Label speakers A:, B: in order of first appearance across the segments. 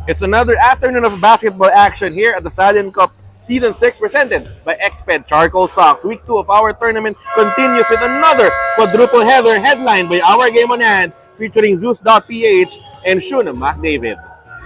A: It's another afternoon of basketball action here at the Stallion Cup Season 6 presented by XPED Charcoal Socks. Week 2 of our tournament continues with another quadruple header headlined by our game on hand featuring Zhoosh.ph and Schone Mcdavid.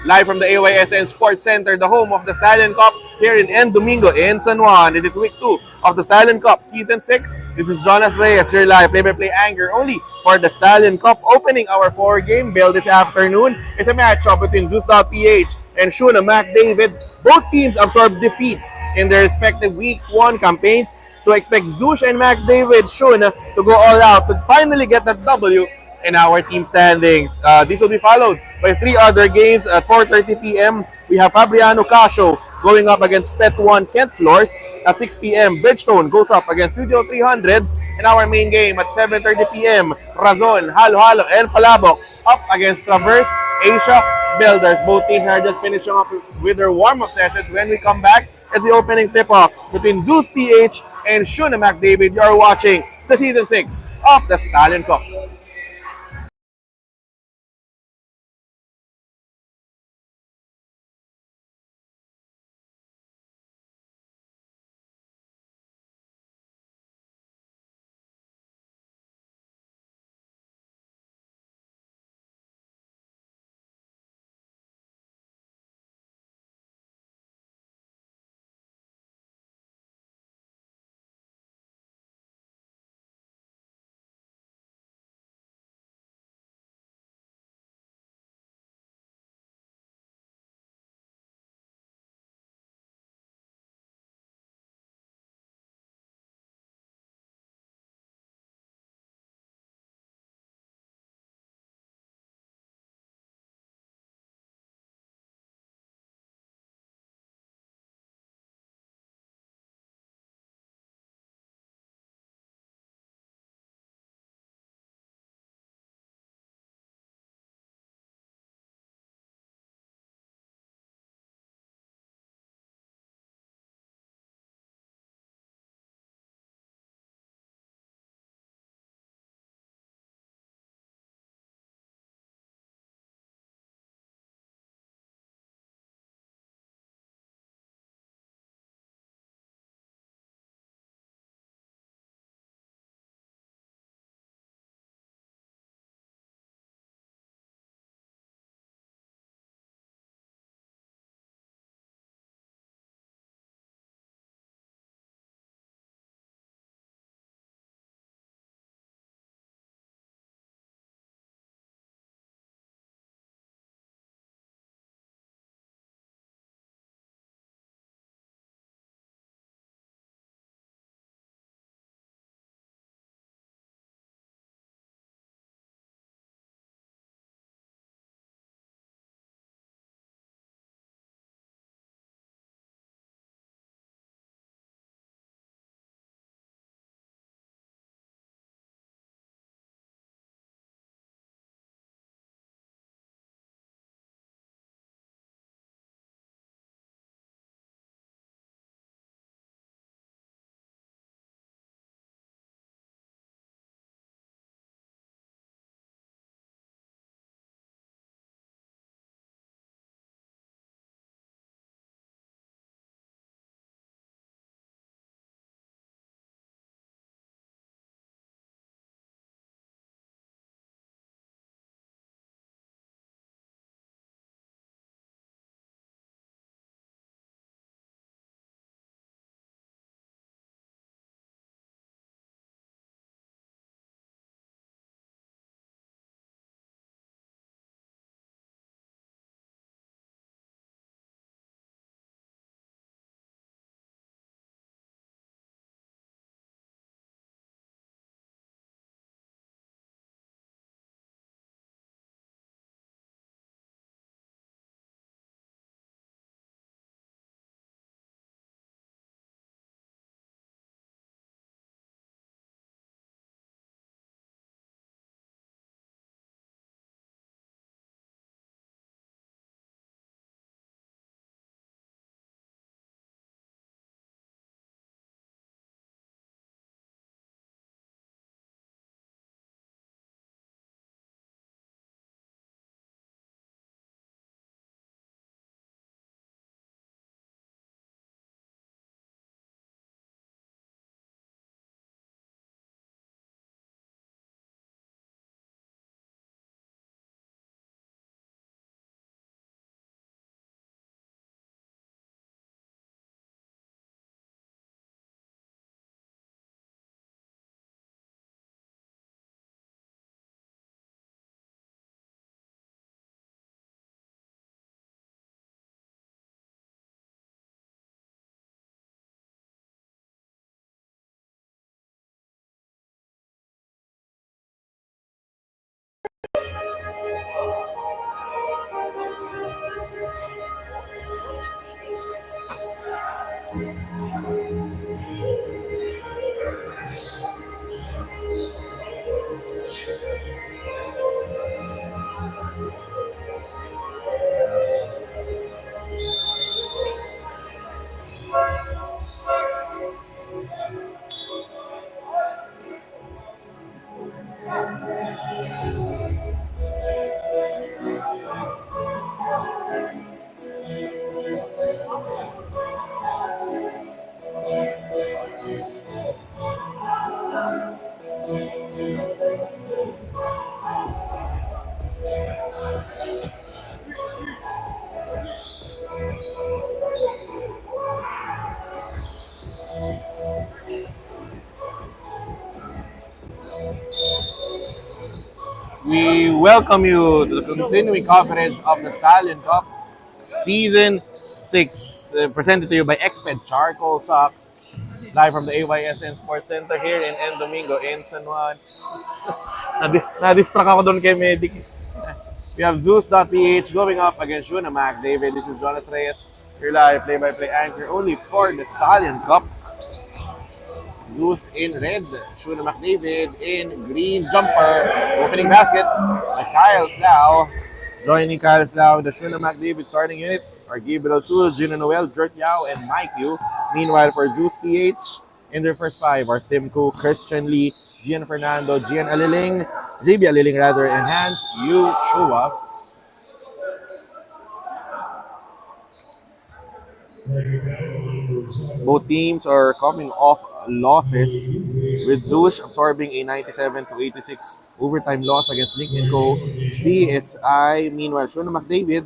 A: Live from the AYSN Sports Center, the home of the Stallion Cup here in En Domingo in San Juan. This is week 2 of the Stallion Cup Season 6. This is Jonas Reyes, your live play-by-play anchor only for the Stallion Cup. Opening our 4-game bill this afternoon is a matchup between Zhoosh.ph and Schone Mcdavid. Both teams absorbed defeats in their respective Week 1 campaigns. So expect Zhoosh and Mcdavid Schone to go all out to finally get that W in our team standings. This will be followed by 3 other games at 4:30 p.m. We have Fabriano Casio going up against Pet1 Kent Floors. At 6 p.m., Bridgestone goes up against Studio 300. In our main game at 7:30 p.m., Razon, Halo Halo, and Palabok up against Traverse Asia Builders. Both teams are just finishing up with their warm-up sessions. When we come back, it's the opening tip-off between Zhoosh.ph and Schone Mcdavid. You are watching the Season 6 of the Stallion Cup. We welcome you to the continuing coverage of the Stallion Cup Season 6, presented to you by Exped Charcoal Socks, live from the AYSN Sports Center here in El Domingo in San Juan. Na-distract ako doon kay Medic. We have Zhoosh.ph going up against Mcdavid. This is Jonas Reyes, your live play-by-play anchor only for the Stallion Cup. Zhoosh in red, Mcdavid in green jumper. Opening basket by Kyle Slau. Joining Kyle Slau, the Mcdavid starting unit are Gabriel Chu, Gino Noel, Jert Yao, and Mike Yu. Meanwhile, for Zhoosh.ph, in their first five are Tim Koo, Christian Lee, Gian Fernando, Gian Aliling, JB Aliling rather, and Hans Yu Chua. Both teams are coming off losses, with Zhoosh absorbing a 97-86 overtime loss against Link & Co. CSI. Meanwhile, Mcdavid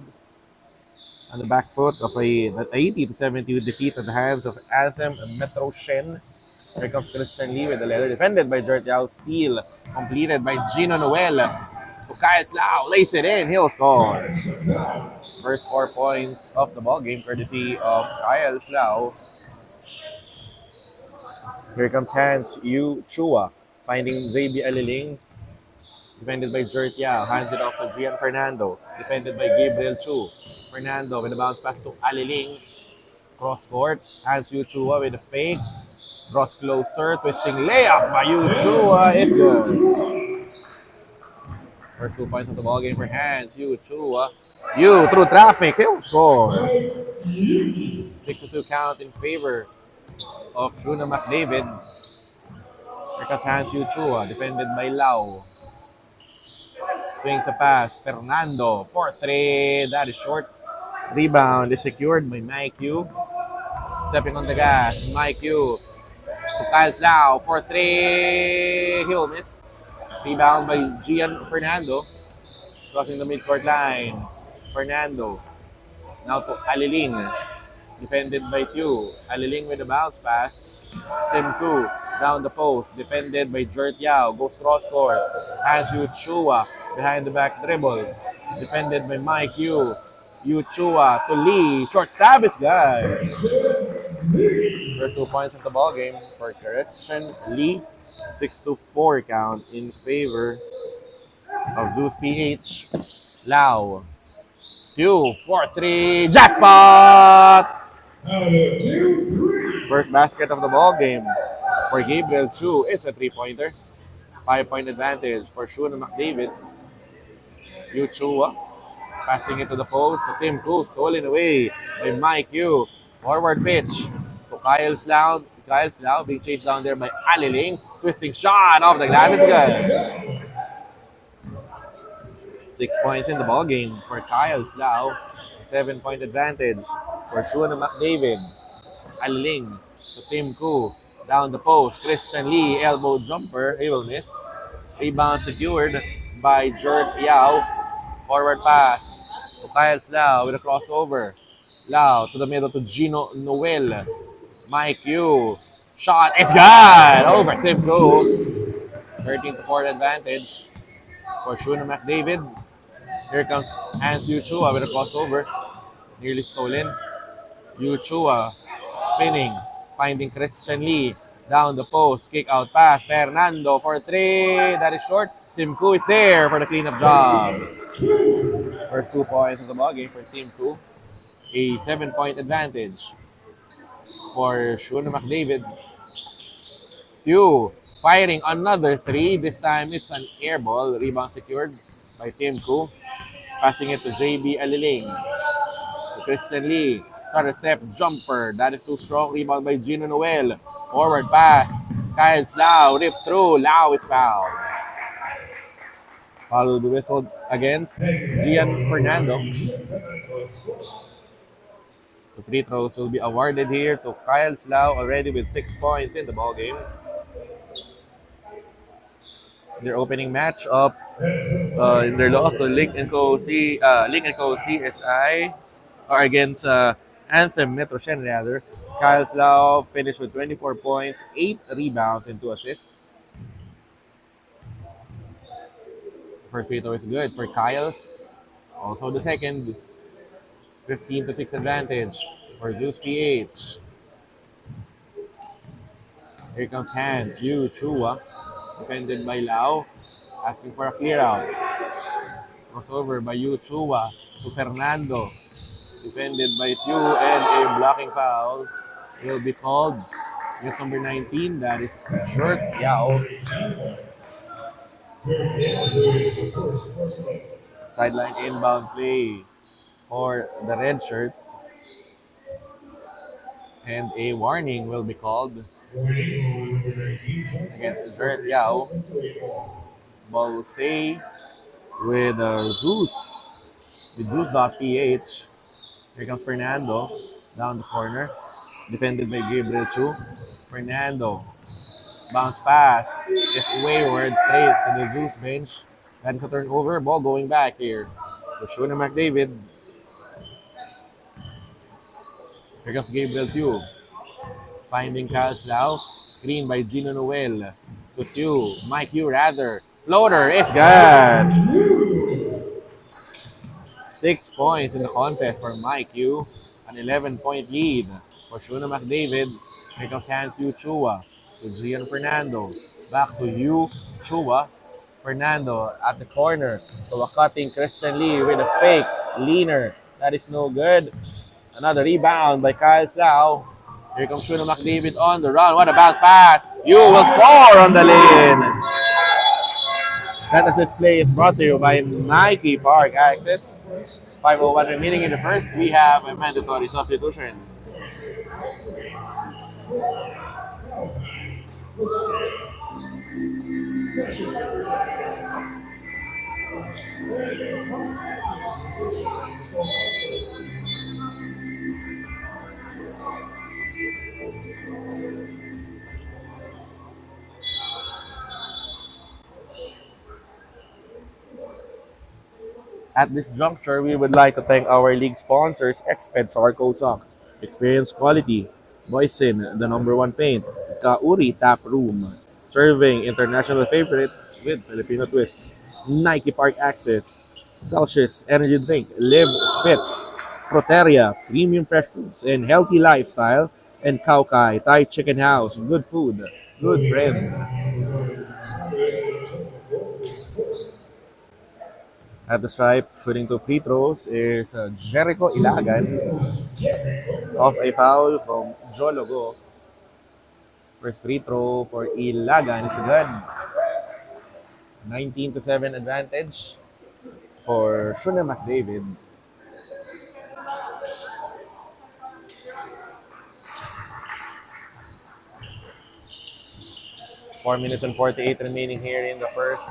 A: on the back foot of an 80-70 defeat at the hands of Anthem Metro Shen. Here comes Christian Lee with the letter, defended by Jert Yao. Steal completed by Gino Noel. To Kyle Slau, lays it in, he'll score. First 4 points of the ball game, courtesy of Kyle Slau. Here comes Hans Yu Chua, finding Xavier Aliling, defended by Jert Yao. Hands it off to Gian Fernando, defended by Gabriel Chu. Fernando with a bounce pass to Aliling. Cross court, Hans Yu Chua with a fake. Draws closer, twisting layup by Yu Chua is good. First 2 points of the ball game for Hans Yu Chua. Yu through traffic, he'll score. 6-2 count in favor of Mcdavid. Here comes Hans Yu Chua, defended by Lau. Swings a pass, Fernando for 3. That is short. Rebound is secured by Mike Yu. Stepping on the gas, Mike Yu to Kyle Slau for 3. He'll miss. Rebound by Gian Fernando. Crossing the midcourt line. Fernando. Now to Aliling. Defended by Q. Aliling with a bounce pass. Tim Koo down the post. Defended by Jert Yao. Goes cross court. Has Yu Chua behind the back dribble. Defended by Mike Yu. Yu Chua to Lee. Short stab is good. First 2 points of the ball game for Christian Lee. 6-4 count in favor of Zhoosh.ph. Lau. 2 for 3. Jackpot! First basket of the ball game for Gabriel Chu is a 3-pointer. 5-point advantage for Mcdavid. Yu Chua passing it to the post. Tim Koo stolen away by Mike Yu. Forward pitch to Kyle Slau. Kyle Slau being chased down there by Aliling. Twisting shot off the glass is good. 6 points in the ball game for Kyle Slau. 7-point advantage for Mcdavid. Aliling to Tim Koo. Down the post. Christian Lee, elbow jumper. He will miss. Rebound secured by Jert Yao. Forward pass to Kyle Slau with a crossover. Lau to the middle to Gino Noel. Mike Yu. Shot is good! Over Tim Koo. 13-4 advantage for Mcdavid. Here comes Hans Yu Chua with a crossover. Nearly stolen. Yu Chua spinning. Finding Christian Lee. Down the post. Kick out pass. Fernando for 3. That is short. Tim Koo is there for the cleanup job. First 2 points of the ball game for Tim Koo. A 7-point advantage. for Schone Mcdavid. Two, firing another three. This time it's an air ball. Rebound secured by Tim Koo. Passing it to JB Aliling. To Christian Lee. Starter step jumper. That is too strong. Rebound by Gino Noel. Forward pass. Kyle Lau. Rip through. Lau is fouled. Foul will be whistled against Gian Fernando. The free throws will be awarded here to Kyle Lau, already with 6 points in the ballgame. Their opening matchup in their loss to Link and Co. CSI or against Anthem Metro Shen rather. Kyle Lau finished with 24 points, 8 rebounds, and 2 assists. First free throw is good for Kyle's. Also the second, 15-6 advantage for Zhoosh.ph. Here comes Hans, Yu Chua, defended by Lau, asking for a clear out. Crossover by Yu Chua to Fernando, defended by Tiu, and a blocking foul will be called against number 19, that is Short Yao. Sideline inbound play for the red shirts. And a warning will be called against Short Yao. Ball will stay with Zeus. With Zhoosh.ph. Here comes Fernando down the corner. Defended by Gabriel Chu. Fernando. Bounce pass is wayward straight to the Zeus bench. That is a turnover. Ball going back here to Schone Mcdavid. Here comes Gabriel Chu. Finding Kyle Lau. Screen by Gino Noel. To Chu. Mike Yu rather. Floater is good. 6 points in the contest for Mike Yu. An 11-point lead for Schone Mcdavid. Here comes Hans Yu Chua to Gian Fernando. Back to Yu Chua. Fernando at the corner to a cutting Christian Lee with a fake leaner. That is no good. Another rebound by Kyle Lau. Here comes Schone Mcdavid on the run. What a bounce pass. Yu will score on the lane. That assist play is brought to you by Nike Park Access. 5:01 remaining in the first. We have a mandatory substitution. At this juncture, we would like to thank our league sponsors, Exped Charcoal Socks, Experience Quality, Moisten, the #1 paint, Kauri Tap Room, serving international favorite with Filipino twists, Nike Park Access, Celsius Energy Drink, Live Fit, Fruteria, Premium Fresh Foods, and Healthy Lifestyle, and Kaukai Thai Chicken House, good food, good friend. At the stripe, shooting 2 free throws is Jericho Ilagan off a foul from Jologo. First free throw for Ilagan is good. 19-7 advantage for Schone Mcdavid. Four minutes and 48 remaining here in the first.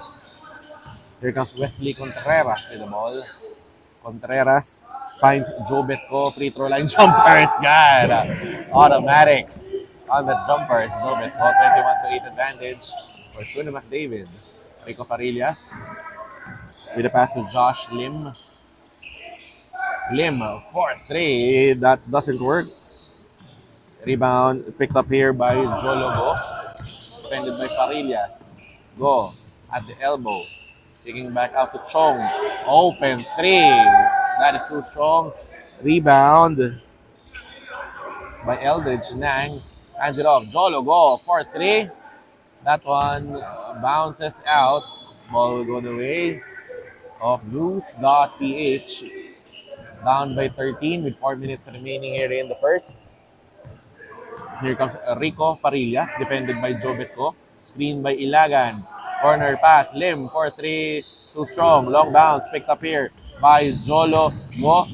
A: Here comes Wesley Contreras with the ball. Contreras finds Jobetko. Free throw line jumper is good. Automatic on the jumper is Jobetko. 21-8 advantage for Schone Mcdavid. Rico Farillas with a pass to Josh Lim. Lim for 3. That doesn't work. Rebound picked up here by Jologo. Defended by Farillas. Go at the elbow. Taking back out to Chong. Open 3. That is too strong. Rebound by Eldridge Nang. Hands it off. Jolo go for 3. That one bounces out. Ball will go the way of Zhoosh.ph. Down by 13 with 4 minutes remaining here in the first. Here comes Rico Parillas, defended by Jobetko. Screen by Ilagan. Corner pass, Lim for 3, too strong. Long bounce, picked up here by Jolo. Go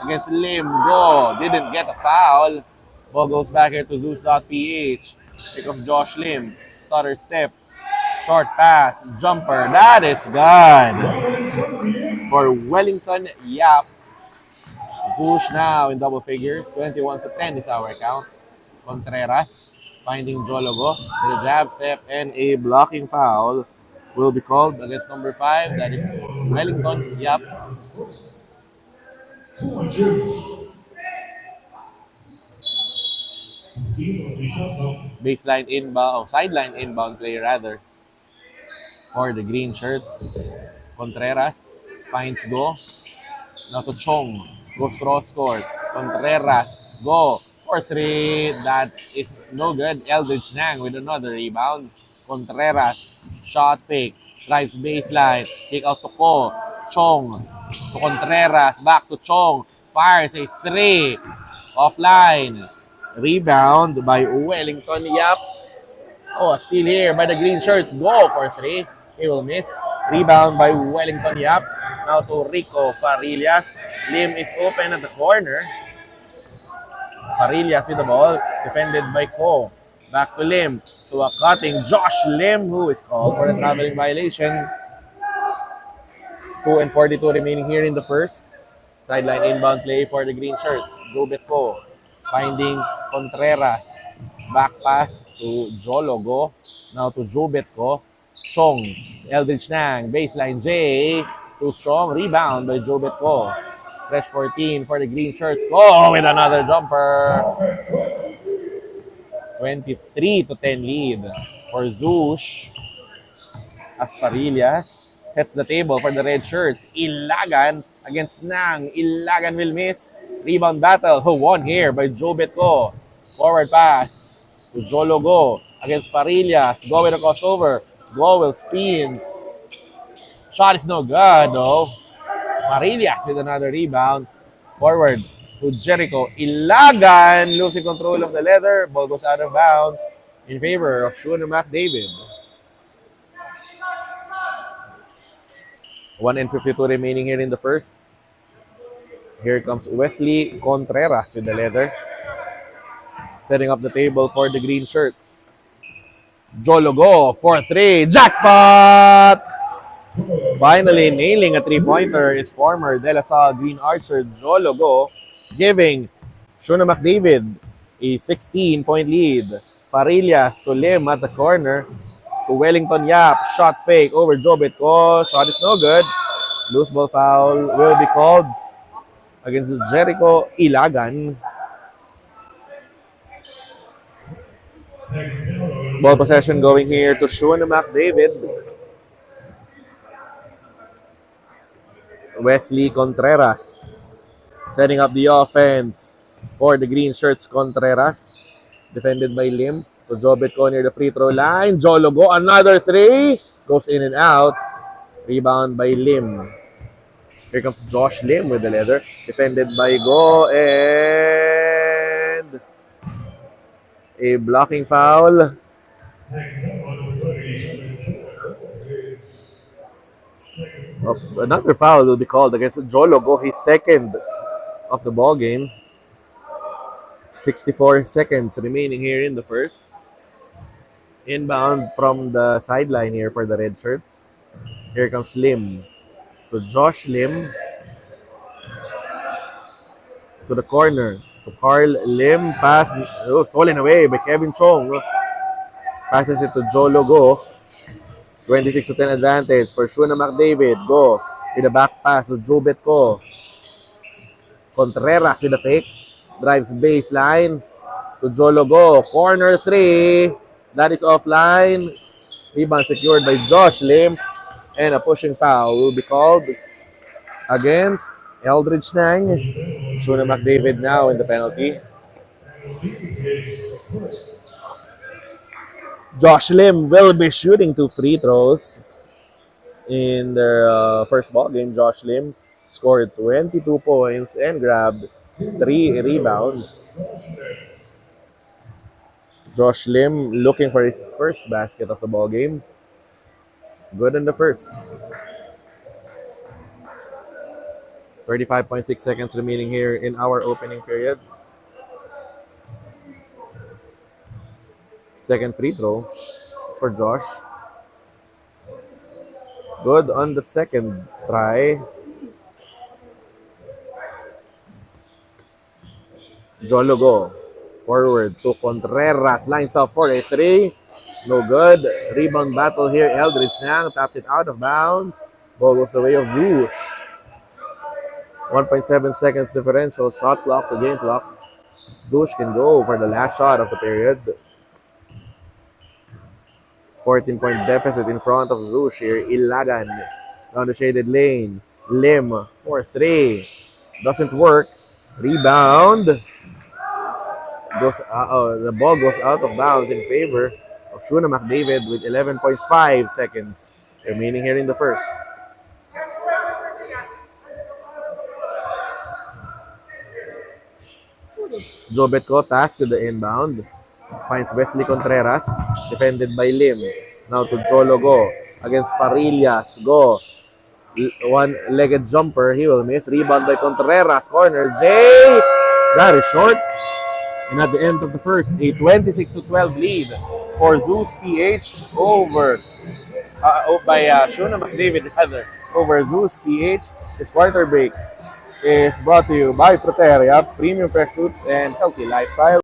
A: against Lim. Go. Didn't get a foul. Ball goes back here to Zhoosh.ph. Here comes Josh Lim. Stutter step. Short pass. Jumper. That is good. For Wellington Yap. Zhoosh now in double figures. 21-10 is our count. Contreras finding Jologo with a jab step and a blocking foul will be called against number 5. That is Wellington Yap. Baseline inbound, sideline inbound play rather for the green shirts. Contreras finds Go. Now to Chong. Goes cross court. Contreras. Go for 3. That is no good. Eldridge Nang with another rebound. Contreras. Shot fake. Drives baseline. Kick out to Ko. Chong. To Contreras. Back to Chong. Fires a 3. Offline. Rebound by Wellington Yap. Oh, a steal here by the green shirts. Go for 3. He will miss. Rebound by Wellington Yap. Now to Rico Parillas. Lim is open at the corner. Parillas with the ball. Defended by Ko. Back to Lim. To a cutting Josh Lim, who is called for a traveling violation. 2:42 remaining here in the first. Sideline inbound play for the green shirts. Jobetko finding Contreras. Back pass to Jologo. Now to Jobetko. Chong. Eldridge Nang. Baseline J. Too strong. Rebound by Jobetko. Fresh 14 for the green shirts. Oh, with another jumper. 23-10 lead for Zhoosh. As Parillas sets the table for the red shirts. Ilagan against Nang. Ilagan will miss. Rebound battle. Who won here by Jobetko. Forward pass to Jologo against Parillas. Go with a crossover. Go will spin. Shot is no good though. Parillas with another rebound. Forward to Jericho. Ilagan losing control of the leather. Ball goes out of bounds in favor of Schone Mcdavid. 1:52 remaining here in the first. Here comes Wesley Contreras with the leather. Setting up the table for the green shirts. Jologo for 3. Jackpot! Finally nailing a 3-pointer is former De La Salle Green Archer Jologo, giving Schone Mcdavid a 16-point lead. Parillas to Lim at the corner. To Wellington Yap. Shot fake over Jobetko. Shot is no good. Loose ball foul will be called against Jericho Ilagan. Ball possession going here to Schone Mcdavid. Wesley Contreras setting up the offense for the green shirts. Contreras defended by Lim to Jobetko near the free throw line. Jologo, another 3 goes in and out. Rebound by Lim. Here comes Josh Lim with the leather, defended by Go, and a blocking foul. Another foul will be called against Jologo, his second of the ball game. 64 seconds remaining here in the first. Inbound from the sideline here for the red shirts. Here comes Lim to Josh Lim to the corner to Carl Lim. Pass stolen away by Kevin Chong. Passes it to Jologo. 26-10 advantage for Schone Mcdavid. Go with a back pass to Jobetko. Contreras with a fake. Drives baseline to Jologo. Corner 3. That is offline. Rebound secured by Josh Lim. And a pushing foul will be called against Eldridge Nang. Schone Mcdavid now in the penalty. Josh Lim will be shooting 2 free throws in their first ball game. Josh Lim scored 22 points and grabbed 3 rebounds. Josh Lim looking for his first basket of the ball game. Good in the first. 35.6 seconds remaining here in our opening period. Second free throw for Josh. Good on the second try. Jologo. Forward to Contreras. Lines up for a three. No good. Rebound battle here. Eldridge Nang taps it out of bounds. Ball goes the way of Zhoosh. 1.7 seconds differential. Shot clock to game clock. Zhoosh can go for the last shot of the period. 14-point deficit in front of Zhoosh here. Ilagan down the shaded lane. Lim for three. Doesn't work. Rebound. The ball goes out of bounds in favor of Shone Mcdavid with 11.5 seconds remaining here in the first. Zobetko tasked to the inbound. Finds Wesley Contreras, defended by Lim. Now to Jologo against Farillas. Go. One-legged jumper. He will miss. Rebound by Contreras. Corner. Jay! That is short. And at the end of the first, a 26-12 lead for Zhoosh.ph over by Shone Mcdavid rather over Zhoosh.ph. This quarter break is brought to you by Fruteria, premium fresh fruits and healthy lifestyle.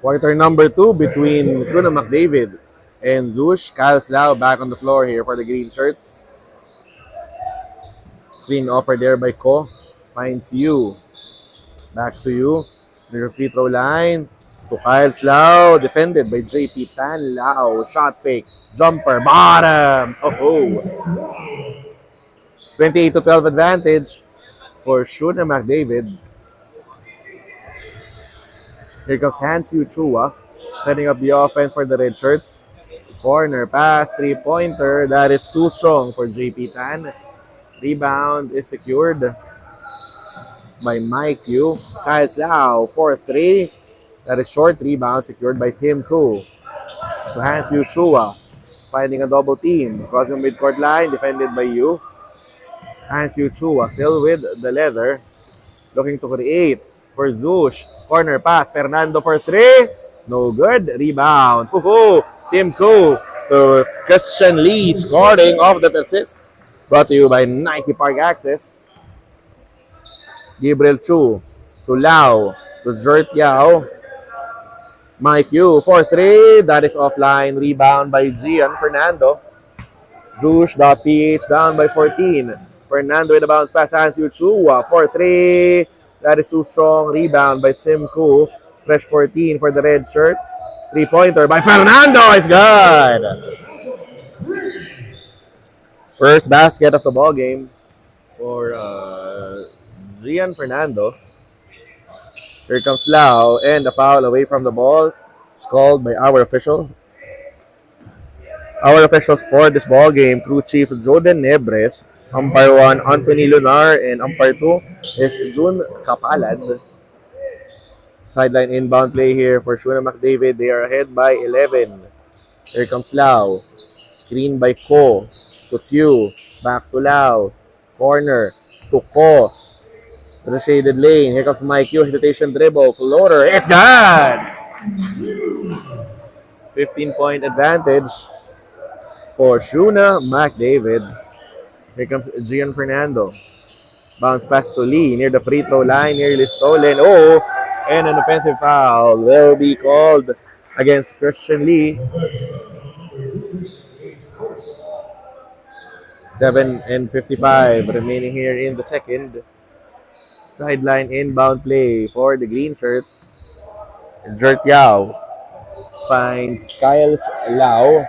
A: Quarter number 2 between Shone Mcdavid and Zhoosh. Kyle Slau back on the floor here for the green shirts. Screen offer there by Ko. Finds you. Back to you. Near free throw line. To Kyle Slau. Defended by JP Tan Lao. Shot fake. Jumper. Bottom. Oh. 28-12 advantage for Shone Mcdavid. Here comes Hansu Chua. Setting up the offense for the red shirts. Corner pass. Three-pointer. That is too strong for JP Tan. Rebound is secured by Mike Yu. Kyle Slau for three. That is short rebound secured by Tim Koo. To Hansu Chua. Finding a double team. Crossing midcourt line. Defended by Yu. Hansu Chua still with the leather. Looking to create for Zhoosh. Corner pass. Fernando for three. No good. Rebound. Tim Koo to Christian Lee scoring off that assist. Brought to you by Nike Park Access. Gabriel Chu to Lau to Jert Yao. Mike Yu for three. That is offline. Rebound by Gian Fernando. Zhoosh.ph down by 14. Fernando with the bounce pass. Hansu Chua for three. That is too strong. Rebound by Tim Koo. Fresh 14 for the red shirts. Three-pointer by Fernando is good. First basket of the ball game for Gian Fernando. Here comes Lau and the foul away from the ball. It's called by our official. Our officials for this ball game, crew chief Jordan Nebres, umpire 1 Anthony Lunar, and umpire 2 is June Kapalad. Sideline inbound play here for Shone Mcdavid. They are ahead by 11. Here comes Lau. Screen by Ko. To Q. Back to Lau. Corner. To Ko. To the shaded lane. Here comes Mike Q. Hesitation dribble. Floater. It's gone! 15-point advantage for Shuna Mcdavid. Here comes Gian Fernando. Bounce pass to Lee near the free throw line, nearly stolen. Oh, and an offensive foul will be called against Christian Lee. 7:55 remaining here in the second. Sideline inbound play for the green shirts. Jert Yao finds Kyle's Lau.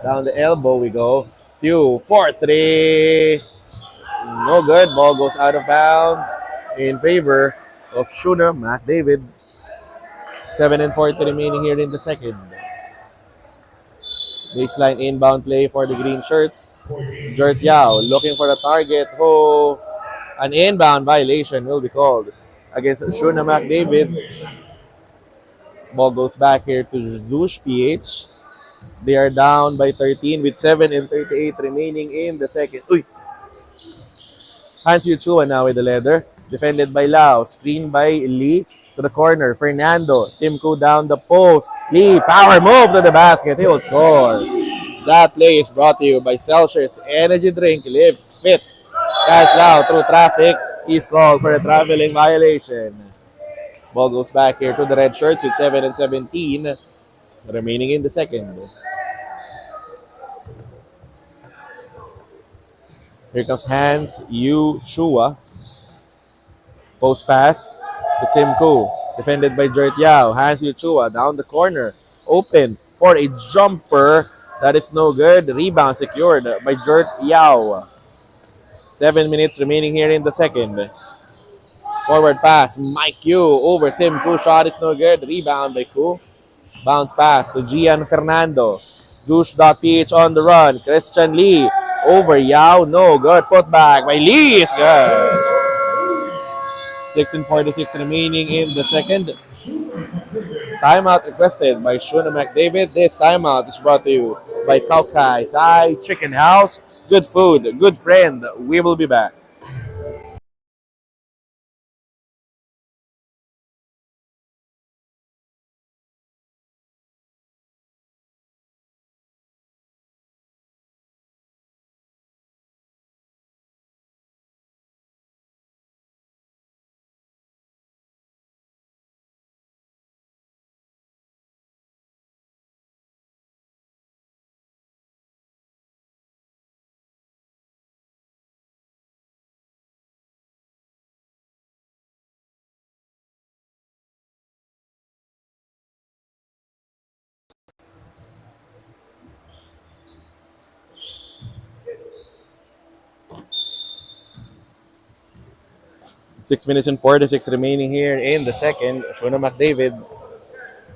A: Down the elbow we go. 2-4-3. No good. Ball goes out of bounds in favor of Shuna Mcdavid. 7:40 remaining here in the second. Baseline inbound play for the green shirts. Jert Yao looking for the target. Oh, an inbound violation will be called against Shuna Mcdavid. Ball goes back here to Zhoosh.ph. They are down by 13 with 7:38 remaining in the second. Uy! Hans Yuchua now with the leather. Defended by Lau. Screen by Lee to the corner. Fernando. Timko down the post. Lee, power move to the basket. He will score. That play is brought to you by Celsius Energy Drink. Live fit. Cash Lau through traffic. He's called for a traveling violation. Ball goes back here to the red shirts with 7:17 remaining in the second. Here comes Hans Yuchua. Post pass to Tim Koo. Defended by Jert Yao. Hans Yuchua down the corner. Open for a jumper. That is no good. Rebound secured by Jert Yao. 7 minutes remaining here in the second. Forward pass. Mike Yu over Tim Koo. Shot is no good. Rebound by Koo. Bounce pass to Gian Fernando. Zhoosh.ph on the run. Christian Lee over Yao. No good. Put back by Lee is good. 6:46 remaining in the second. Timeout requested by Shuna Mcdavid. This timeout is brought to you by Kaukai Thai Chicken House. Good food, good friend. We will be back. Six minutes and 46 remaining here in the second. Shuna Mcdavid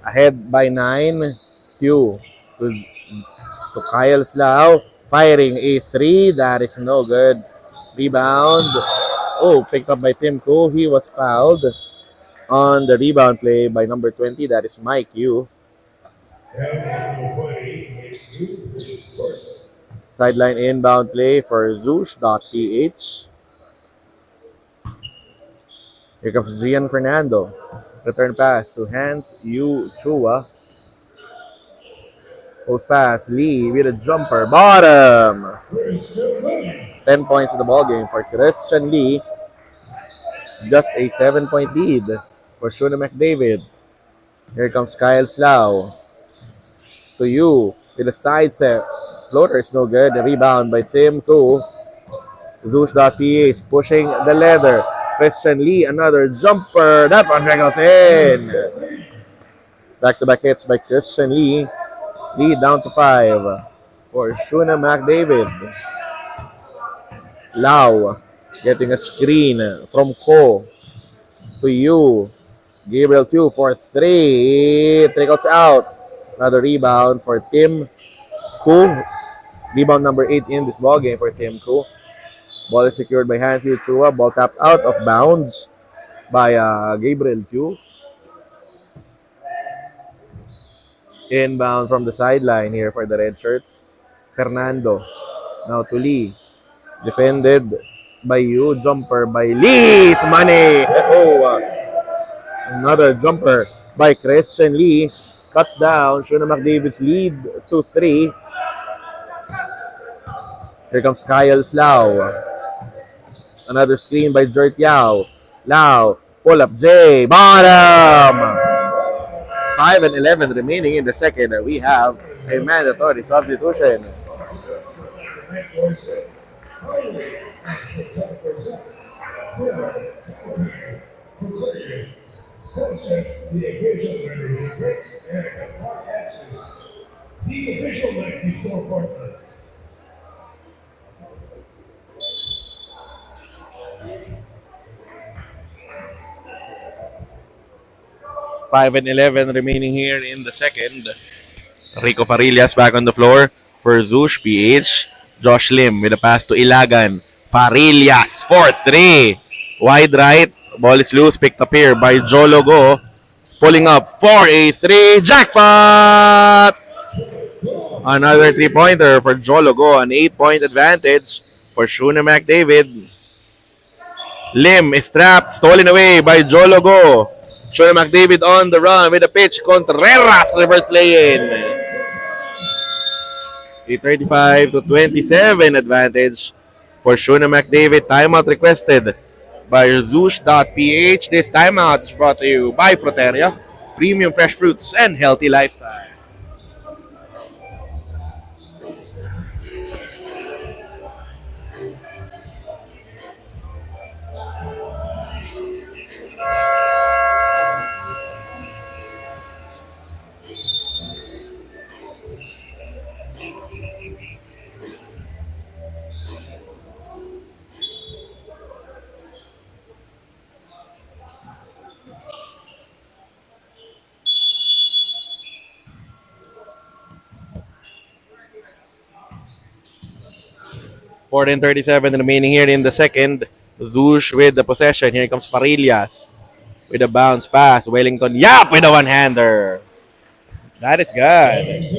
A: ahead by 9. Q to Kyle Slau. Firing a 3. That is no good. Rebound. Oh, picked up by Tim Koo. He was fouled on the rebound play by number 20. That is Mike Yu. Sideline inbound play for Zhoosh.ph. Here comes Gian Fernando. Return pass to Hans Yuchua. Post pass. Lee with a jumper. Bottom. 10 points in the ball game for Christian Lee. Just a 7-point lead for Shuna Mcdavid. Here comes Kyle Slau. To you with a side set. Floater is no good. The rebound by Tim Koo. Zhoosh.ph pushing the leather. Christian Lee, another jumper. That one trickles in. Back-to-back hits by Christian Lee. Lead down to 5 for Shuna Mcdavid. Lau getting a screen from Ko to you. Gabriel 2 for 3. Trickles out. Another rebound for Tim Koo. Rebound number 8 in this ball game for Tim Koo. Ball is secured by Hans Yuchua. Ball tapped out of bounds by Gabriel 2. Inbound from the sideline here for the red shirts. Fernando. Now to Lee. Defended by you. Jumper by Lee. Money. Oh, another jumper by Christian Lee. Cuts down. Schone Mcdavid's lead to 3. Here comes Kyle Slau. Another screen by Jert Yao. Lau. Pull up J. Bottom. 5 and 11 remaining in the second. We have a mandatory substitution. The official nightly scoreboard. 5 and 11 remaining here in the second. Rico Farillas back on the floor for Zhoosh.ph. Josh Lim with a pass to Ilagan. Farillas for 3. Wide right. Ball is loose. Picked up here by Jologo. Pulling up for a 3. Jackpot! Another 3-pointer for Jologo. An 8-point advantage for Schone Mcdavid. Lim is trapped. Stolen away by Jologo. Schone Mcdavid on the run with a pitch. Contreras reverse lay-in. A 35-27 advantage for Schone Mcdavid. Timeout requested by Zhoosh.ph. This timeout is brought to you by Fruteria, premium fresh fruits and healthy lifestyle. Four and 37 remaining here in the second. Zhoosh with the possession. Here comes Farillas with a bounce pass. Wellington Yap with a one-hander. That is good.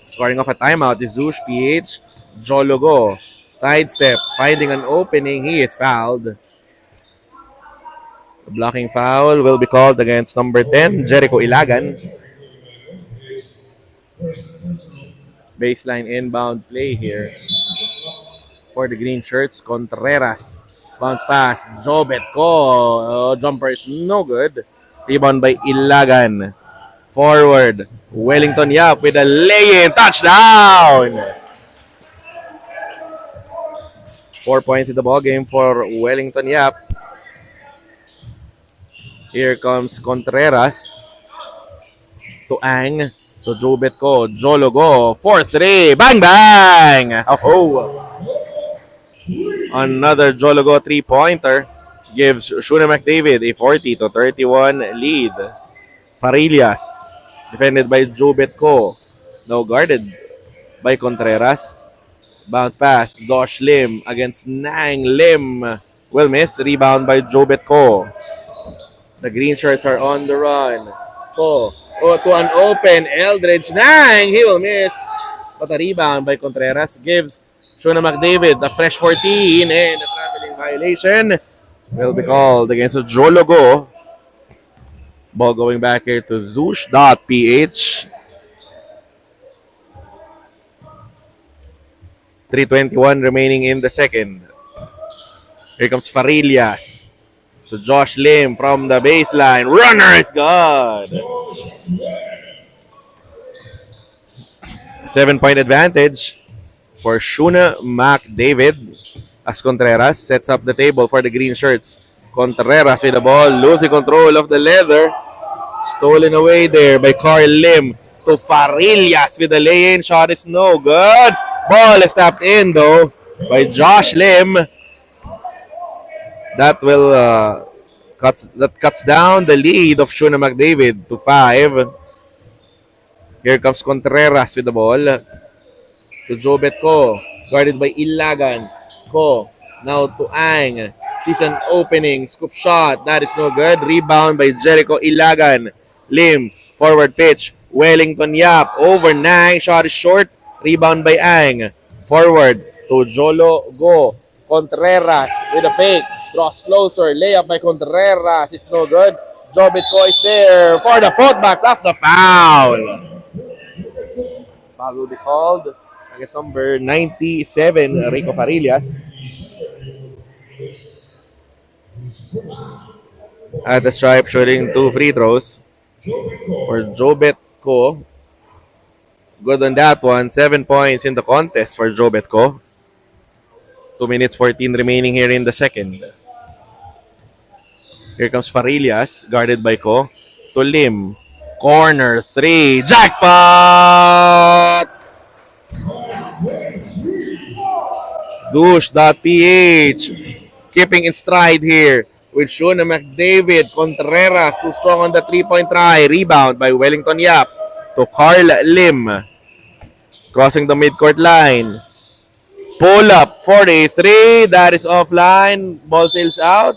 A: Scoring off a timeout is Zhoosh.ph. Jologo. Sidestep. Finding an opening. He is fouled. The blocking foul will be called against number 10, Jericho Ilagan. Baseline inbound play here for the green shirts. Contreras. Bounce pass. Jobet ko. Jumper is no good. Rebound by Ilagan. Forward. Wellington Yap with a lay-in. Touchdown! 4 points in the ball game for Wellington Yap. Here comes Contreras. To Ang. To Jobet ko. Jologo. 4-3. Bang, bang! Oh! Another Jologo 3-pointer gives Schone Mcdavid a 40-31 lead. Farillas. Defended by Jobet ko. Now guarded by Contreras. Bounce pass. Josh Lim against Nang Lim. Will miss. Rebound by Jobet ko. The green shirts are on the run. Ko. To an open Eldridge. Nang! He will miss. But a rebound by Contreras gives Schone Mcdavid a fresh 14 and a traveling violation will be called against Jologo. Ball going back here to Zhoosh.ph. 3:21 remaining in the second. Here comes Farillas to Josh Lim from the baseline. Runner is good. 7-point advantage for Schone Mcdavid as Contreras sets up the table for the green shirts. Contreras with the ball, losing control of the leather. Stolen away there by Carl Lim to Farillas with the lay-in. Shot is no good. Ball is tapped in though by Josh Lim. That will cuts down the lead of Schone Mcdavid to 5. Here comes Contreras with the ball. To Jobet ko. Guarded by Ilagan. Ko. Now to Ang. Sees an opening. Scoop shot. That is no good. Rebound by Jericho Ilagan. Lim. Forward pitch. Wellington Yap over Nang. Shot is short. Rebound by Ang. Forward to Jolo Go. Contreras with a fake. Draws closer. Layup by Contreras. It's no good. Jobitko is there for the putback. That's the foul. Foul will be called against number 97, Rico Farillas. At the stripe, shooting 2 free throws for Jobitko. Good on that one. 7 points in the contest for Jobitko. 2 minutes 14 remaining here in the second. Here comes Farillas, guarded by Ko. To Lim. Corner 3. Jackpot! Zhoosh.ph. Keeping in stride here with Schone, Mcdavid, Contreras, too strong on the 3-point try. Rebound by Wellington Yap to Carl Lim. Crossing the midcourt line. Pull up for a 3. That is offline. Ball sails out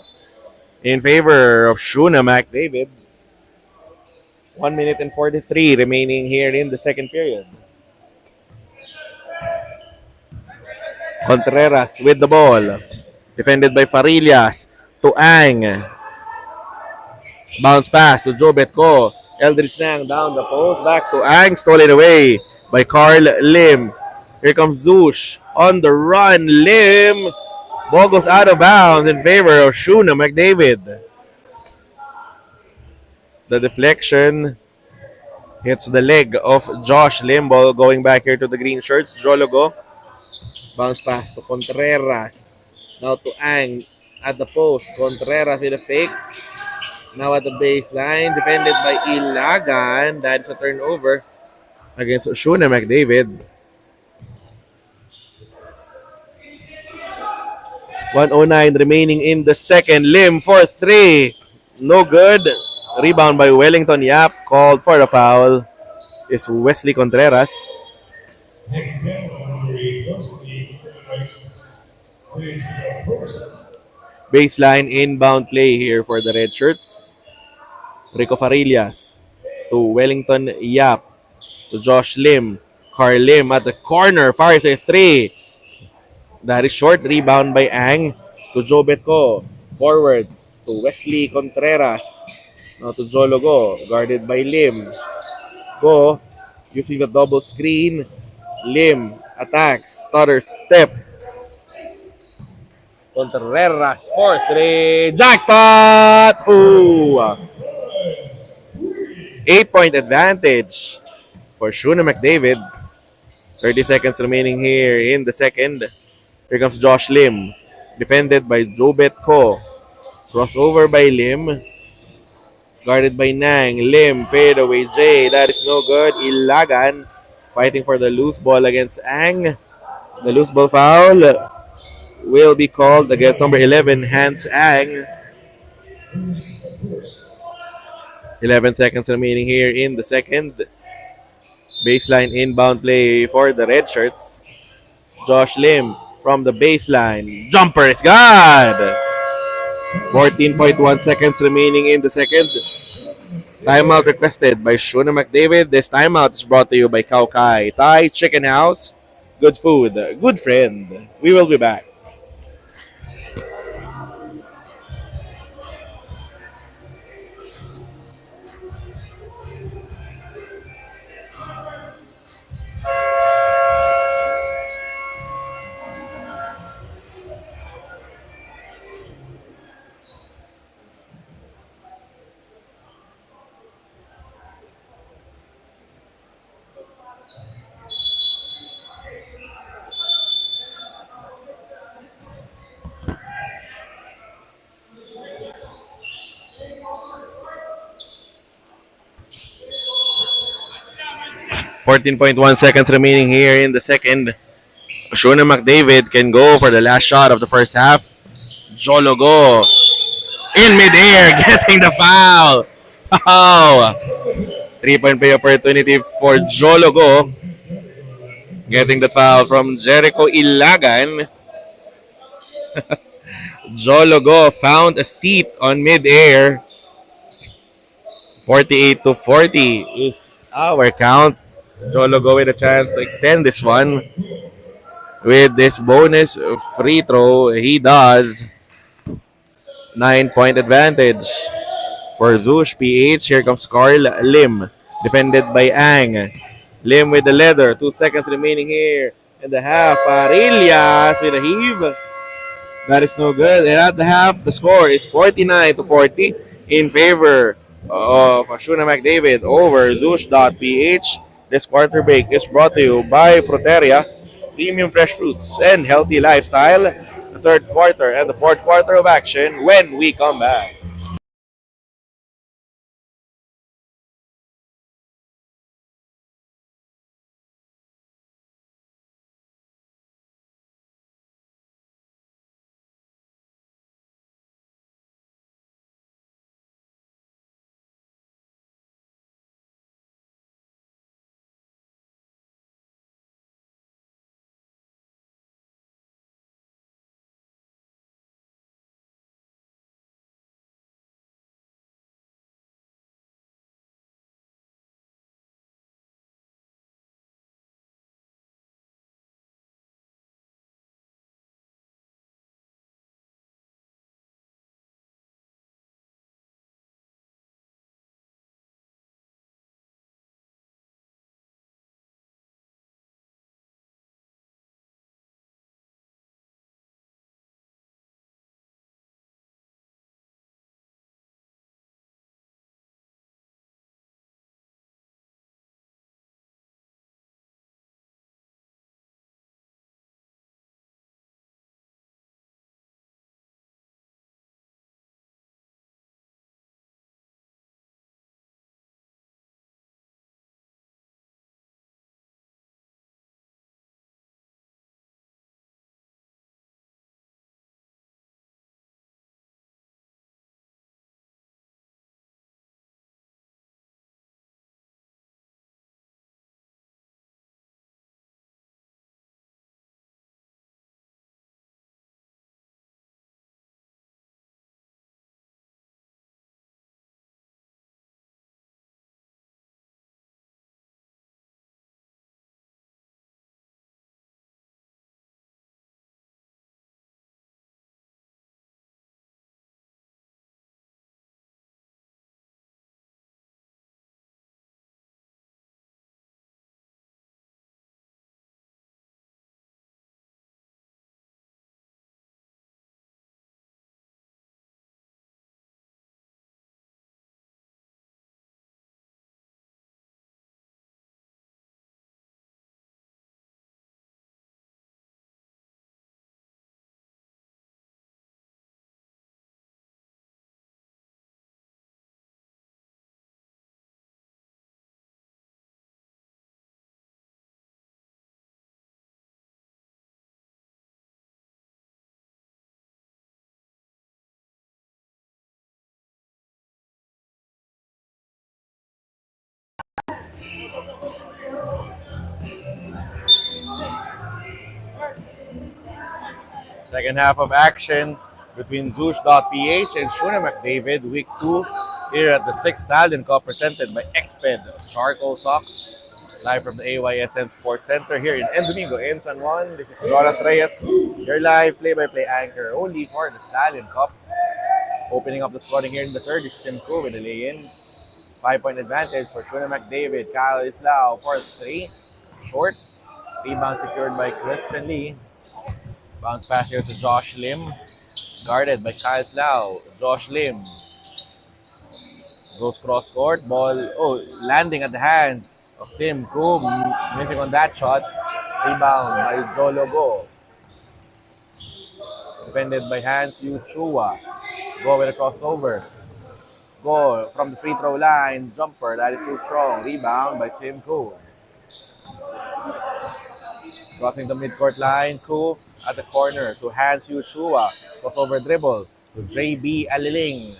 A: in favor of Schone Mcdavid. 1 minute and 43 remaining here in the second period. Contreras with the ball. Defended by Farillas to Ang. Bounce pass to Jobitko. Eldridge Nang down the post. Back to Ang. Stolen away by Carl Lim. Here comes Zhoosh on the run. Lim. Ball goes out of bounds in favor of Schone Mcdavid. The deflection hits the leg of Josh Lim. Ball going back here to the green shirts. Jologo. Bounce pass to Contreras. Now to Ang at the post. Contreras with a fake. Now at the baseline. Defended by Ilagan. That's a turnover against Schone Mcdavid. 1:09 remaining in the second. Lim for 3. No good. Rebound by Wellington Yap. Called for the foul is Wesley Contreras. Baseline inbound play here for the red shirts. Rico Farillas to Wellington Yap to Josh Lim. Carl Lim at the corner. Fires a 3. That is short. Rebound by Ang to Jobitko. Forward to Wesley Contreras. Now to Jologo. Guarded by Lim. Go. Using the double screen. Lim attacks. Stutter step. Contreras for 3. Jackpot! Ooh! 8-point advantage for Schone Mcdavid. 30 seconds remaining here in the second. Here comes Josh Lim. Defended by Jobitko. Crossover by Lim. Guarded by Nang. Lim. Fade away J. That is no good. Ilagan fighting for the loose ball against Ang. The loose ball foul will be called against number 11, Hans Ang. 11 seconds remaining here in the second. Baseline inbound play for the red shirts. Josh Lim from the baseline. Jumper is good! 14.1 seconds remaining in the second. Timeout requested by Schone Mcdavid. This timeout is brought to you by Kaukai Thai Chicken House. Good food, good friend. We will be back. .1 seconds remaining here in the second. Schone Mcdavid can go for the last shot of the first half. Jologo in midair, getting the foul. Oh, 3-point play opportunity for Jologo. Getting the foul from Jericho Ilagan. Jologo found a seat on midair. 48 to 40 is our count. Jolo go with a chance to extend this one with this bonus free throw. He does. 9-point advantage for Zhoosh.ph. Here comes Carl Lim, defended by Ang. Lim with the leather. 2 seconds remaining here in the half. Arillas with a heave. That is no good. And at the half, the score is 49 to 40 in favor of Shuna Mcdavid over Zhoosh.ph. This quarter break is brought to you by Fruteria, premium fresh fruits and healthy lifestyle. The third quarter and the fourth quarter of action when we come back. Second half of action between Zhoosh.ph and Shuna Mcdavid, week 2, here at the 6th Stallion Cup, presented by Exped Charcoal Socks. Live from the AYSM Sports Center here in El Domingo in San Juan. This is Jonas Reyes, your live play-by-play anchor only for the Stallion Cup. Opening up the scoring here in the third is Tim Koo with a lay-in. 5-point advantage for Shuna Mcdavid. Kyle Islao for 3. Short. Rebound secured by Christian Lee. Bounce pass here to Josh Lim. Guarded by Kyle Lau. Josh Lim goes cross court. Ball, landing at the hands of Tim Koo. Missing on that shot. Rebound by Zologo. Defended by Hans Yuchua. Go with a crossover. Go from the free throw line. Jumper, that is too strong. Rebound by Tim Koo. Crossing the midcourt line, Koo at the corner to Hans Yuchua. Crossover dribble to JB Aliling.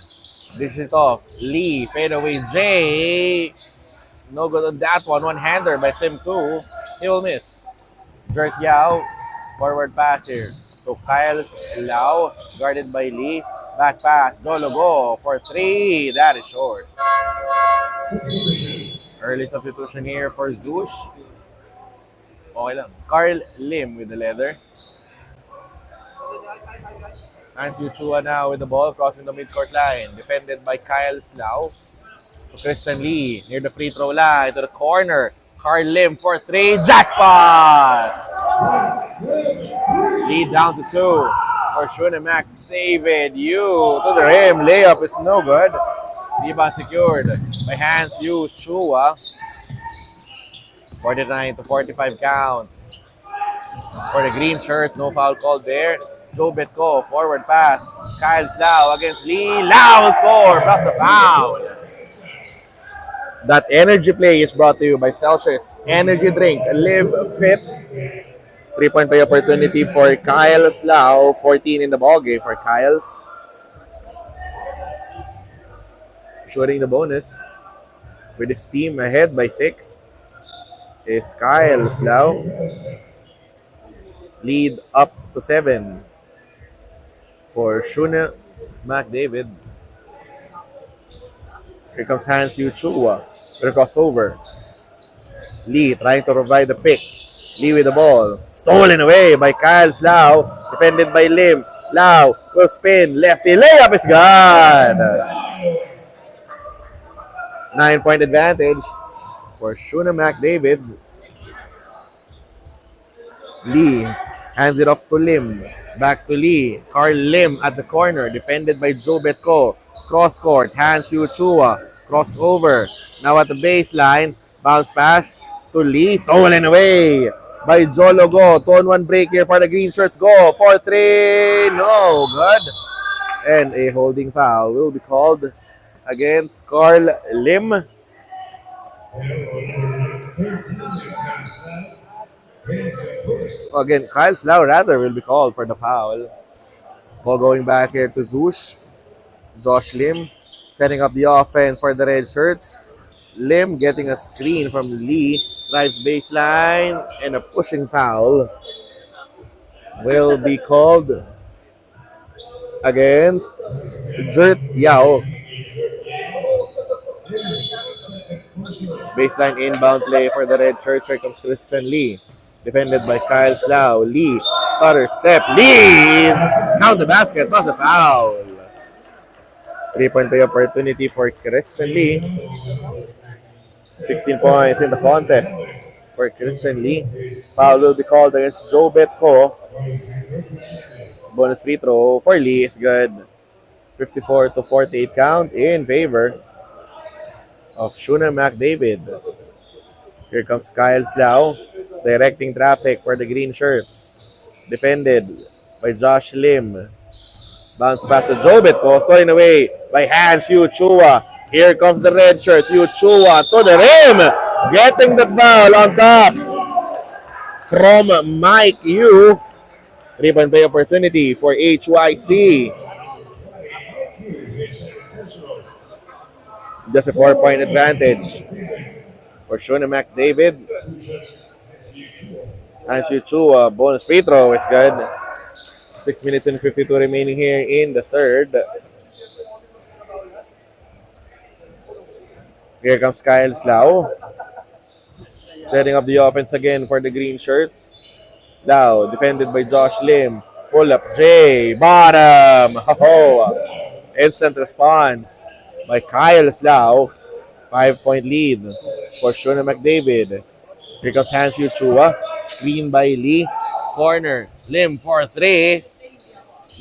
A: Dish it off. Lee, fade away. J. No good on that one. One-hander by Tim Koo. He will miss. Jerk Yao. Forward pass here to Kyle Lau. Guarded by Lee. Back pass. Jologo for 3. That is short. Early substitution here for Zhoosh. Okay lang. Carl Lim with the leather. Nancy Chua now with the ball crossing the midcourt line. Defended by Kyle Slau. To Christian Lee near the free throw line to the corner. Carl Lim for 3. Jackpot! Lead down to 2 for Schone Mcdavid. You to the rim. Layup is no good. Rebound secured by Hans Yu Chua. 49 to 45 count. For the green shirt, no foul called there. Joe Betko, forward pass. Kyle Slau against Lee. Lau will score, plus the foul. That energy play is brought to you by Celsius Energy Drink. Live fit. 3-point play opportunity for Kyle Slau. 14 in the ballgame for Kyle's. Shooting the bonus with his team ahead by 6 is Kyle Slau. Lead up to 7 for Schone Mcdavid. Here comes Hans Yu Chua with a crossover. Lee trying to provide the pick. Lee with the ball. Stolen away by Kyle Slau. Defended by Lim. Lau will spin. Lefty. Layup is gone. 9-point advantage for Schone Mcdavid. Lee hands it off to Lim. Back to Lee. Carl Lim at the corner. Defended by Joe Betko. Cross court. Hans Yu Chua. Crossover. Now at the baseline. Bounce pass to Lee. Stolen away by Jologo. 2-on-1 break here for the green shirts. Go for 3. No good. And a holding foul will be called against Carl Lim. Again, Kyle Slau rather will be called for the foul. Ball going back here to Zhoosh. Josh Lim setting up the offense for the red shirts. Lim getting a screen from Lee. Drives baseline and a pushing foul will be called against Jert Yao. Baseline inbound play for the red shirts. Here comes Christian Lee. Defended by Kyle Slau. Lee, stutter step. Lee! Count the basket, plus a foul. 3-point play opportunity for Christian Lee. 16 points in the contest for Christian Lee. Foul will be called against Joe Betko. Bonus free throw for Lee is good. 54 to 48 count in favor of Schone Mcdavid. Here comes Kyle Slau, directing traffic for the green shirts. Defended by Josh Lim. Bounce pass to Joe Betko, stolen away by Hans Yu Chua. Here comes the red shirts. Yu Chua to the rim, getting the foul on top from Mike Yu. 3-point play opportunity for HYC. Just a 4-point advantage for Schone Mcdavid. Hans Yu Chua, bonus free throw is good. 6 minutes and 52 remaining here in the third. Here comes Kyle Slau. Setting up the offense again for the green shirts. Lau, defended by Josh Lim. Pull up J. Bottom. Oh, instant response by Kyle Slau. 5-point lead for Schone Mcdavid. Here comes Hans Yu Chua. Screen by Lee. Corner. Lim for 3.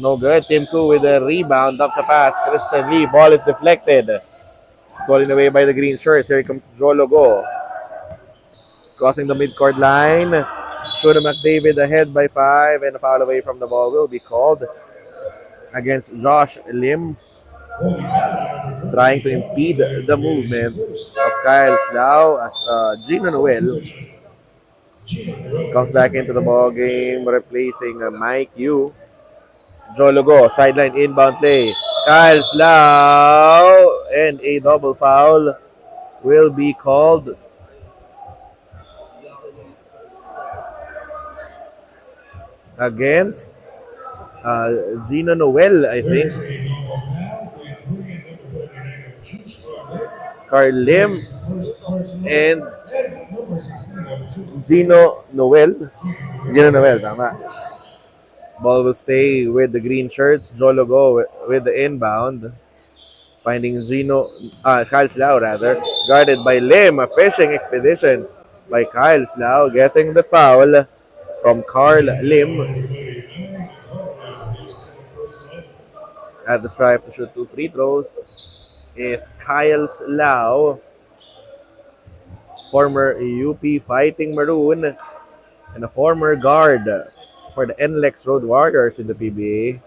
A: No good. Tim Koo with a rebound. Up the pass. Christian Lee. Ball is deflected. Stolen away by the green shirts. Here comes Jologo. Crossing the midcourt line. Schone Mcdavid ahead by 5. And a foul away from the ball will be called against Josh Lim. Trying to impede the movement of Kyle Slau as Gino Noel comes back into the ball game, replacing Mike Yu. Jologo, sideline inbound play. Kyle Slau, and a double foul will be called against Gino Noel, I think. Carl Lim and Gino Noel. Gino Noel, tama. Ball will stay with the green shirts. Jologo with the inbound. Finding Kyle Slau rather. Guarded by Lim. A fishing expedition by Kyle Slau. Getting the foul from Carl Lim. At the stripe to shoot 2 free throws is Kyle Slau. Former UP Fighting Maroon and a former guard for the NLEX Road Warriors in the PBA.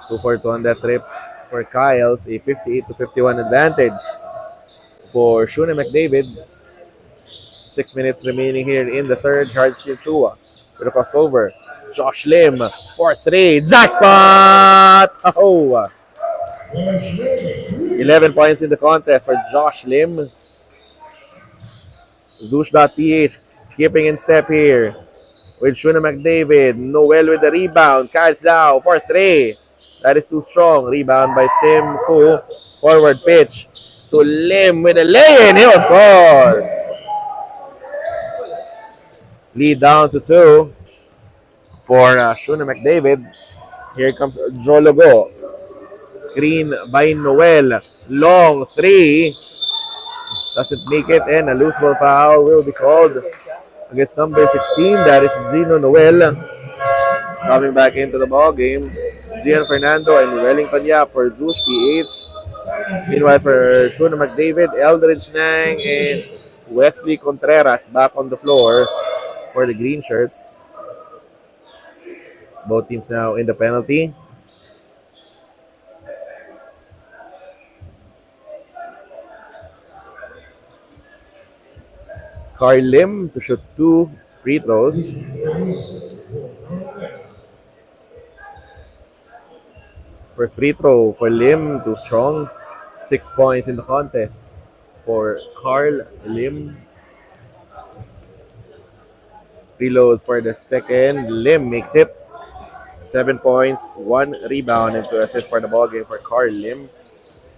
A: 2-for-2 on that trip for Kyle's, a 58-51 advantage for Schone Mcdavid. 6 minutes remaining here in the third. Charles Chua with a crossover. Josh Lim for 3. Jackpot! Oh! 11 points in the contest for Josh Lim. Zhoosh.ph keeping in step here with Schone McDavid. Noel with the rebound. Kyle Slau for 3. That is too strong. Rebound by Tim Koo. Forward pitch to Lim with a lay-in. He will score. Lead down to 2 for Schone McDavid. Here comes Jologo. Screen by Noel. Long 3. Doesn't make it, and a loose ball foul will be called against number 16. That is Gino Noel. Coming back into the ball game. Gian Fernando and Wellington Yap for Zhoosh.ph. Meanwhile, for Schone McDavid, Eldridge Nang and Wesley Contreras back on the floor for the green shirts. Both teams now in the penalty. Carl Lim to shoot 2 free throws. First free throw for Lim, too strong. 6 points in the contest for Carl Lim. Reloads for the second. Lim makes it. 7 points, 1 rebound, and 2 assists for the ball game for Carl Lim.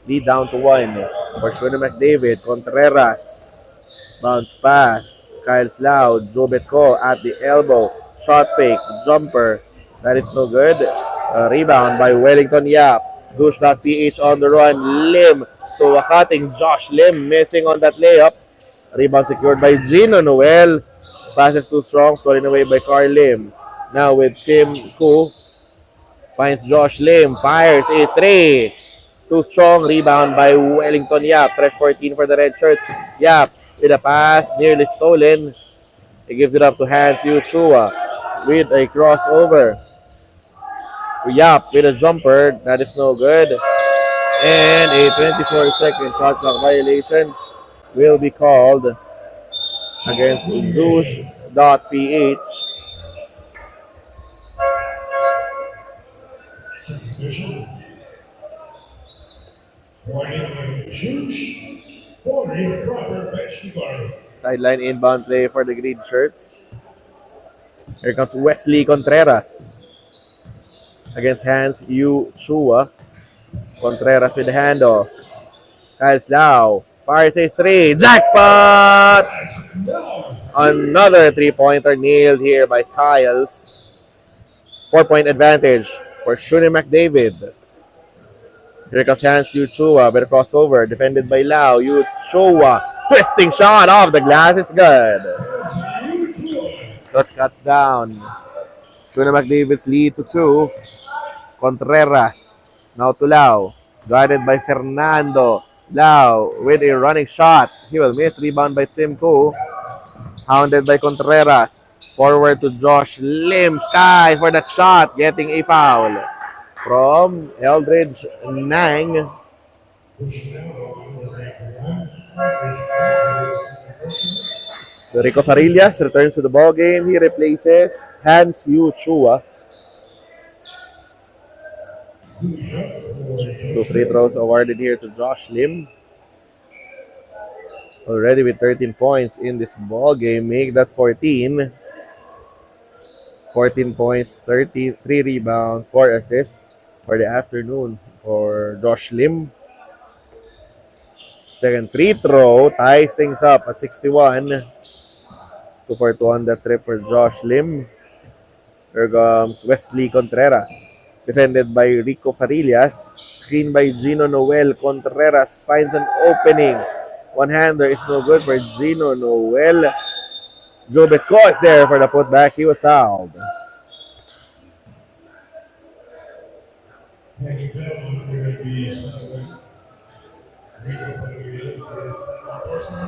A: Lead down to 1 for Schone McDavid. Contreras. Bounce pass. Kyle Slau. Jobetko at the elbow. Shot fake. Jumper. That is no good. Rebound by Wellington Yap. Zhoosh.ph on the run. Lim to a cutting Josh Lim. Missing on that layup. Rebound secured by Gino Noel. Pass is too strong. Stolen away by Carl Lim. Now with Tim Koo. Finds Josh Lim. Fires a 3. Too strong. Rebound by Wellington Yap. Fresh 14 for the red shirts. Yap with a pass. Nearly stolen. He gives it up to Hans Chua with a crossover. Yap with a jumper. That is no good. And a 24-second shot clock violation will be called against Zhoosh.ph. Sideline inbound play for the green shirts. Here comes Wesley Contreras against Hans Chua. Contreras with the handoff. Kyle Slau fires a 3. Jackpot! Another 3-pointer nailed here by Kyle's. 4-point advantage for Schone McDavid. Here comes Hans Chua with a crossover. Defended by Lau. Chua. Twisting shot off the glass is good. Shot cuts down. Schone McDavid's lead to 2. Contreras. Now to Lau. Guarded by Fernando. Lau with a running shot. He will miss. Rebound by Tim Koo. Hounded by Contreras. Forward to Josh Lim. Sky for that shot. Getting a foul from Eldridge Nang. Rico Farillas returns to the ball game. He replaces Hans Chua. 2 free throws awarded here to Josh Lim. Already with 13 points in this ball game. Make that 14. 14 points, 33 rebounds, 4 assists for the afternoon for Josh Lim. Second free throw ties things up at 61. 2 for 2 on the trip for Josh Lim. Here comes Wesley Contreras. Defended by Rico Farillas. Screen by Gino Noel. Contreras finds an opening. One-hander is no good for Gino Noel. Joe Betco is there for the putback. He was fouled.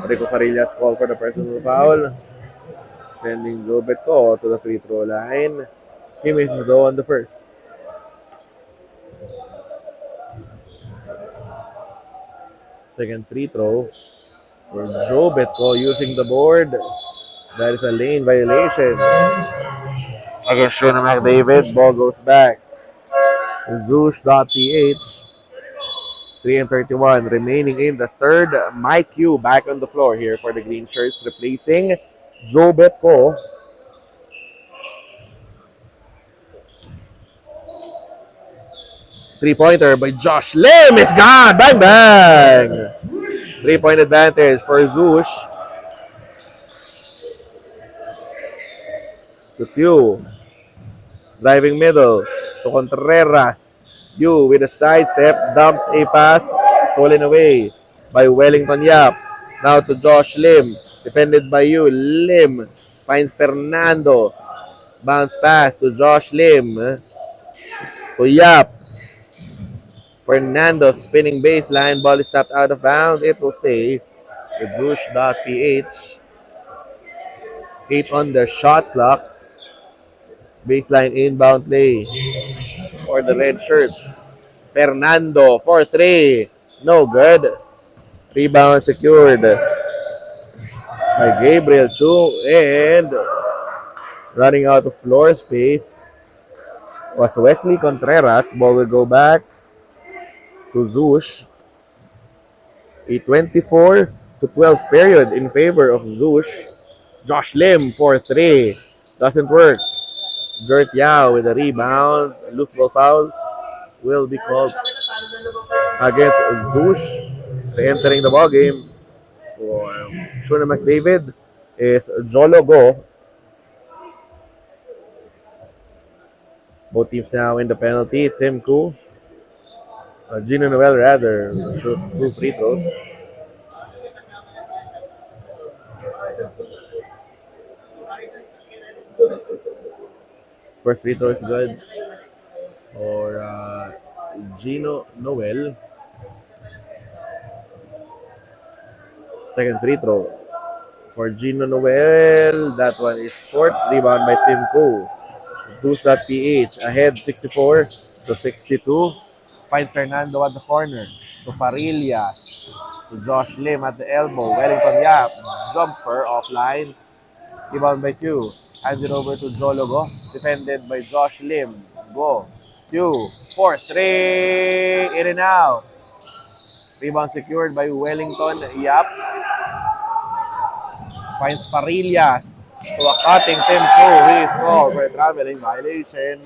A: Rico Farillas called for the personal foul. Sending Joe Betco to the free throw line. He misses though on the first. Second free throw for Joe Betco using the board. That is a lane violation. Against Schone Mcdavid, ball goes back to Zhoosh.ph. 3:31 remaining in the third. Mike Yu back on the floor here for the green shirts, replacing Joe Betco. Three-pointer by Josh Lim is gone. Bang, bang. 3-point advantage for Zhoosh. To Q. Driving middle to Contreras. Yu with a sidestep, dumps a pass, stolen away by Wellington Yap. Now to Josh Lim, defended by Yu. Lim finds Fernando. Bounce pass to Josh Lim. To Yap. Fernando spinning baseline. Ball is tapped out of bounds. It will stay with Zhoosh.ph. 8 on the shot clock. Baseline inbound play for the red shirts. Fernando for 3. No good. Rebound secured by Gabriel Chu. And running out of floor space was Wesley Contreras. Ball will go back to Zhoosh. A 24-12 period in favor of Zhoosh. Josh Lim for 3. Doesn't work. Gert Yao with a rebound. Loose ball foul will be called against Zhoosh. Re-entering the ball game for Schone Mcdavid is Jolo Go. Both teams now in the penalty. Tim Koo, Gino Noel rather, shoot 2 free throws. First free throw is good for Gino Noel. Second free throw for Gino Noel. That one is short. Rebound by Tim Koo. Zhoosh.ph ahead 64-62. Finds Fernando at the corner. To Farillas. To Josh Lim at the elbow. Wellington Yap. Jumper offline. Rebound by Q. Hands it over to Jologo. Defended by Josh Lim. Go. Q. 4-3. In and out. Rebound secured by Wellington Yap. Finds Farillas. To a cutting Tim Koo. He is called for a traveling violation.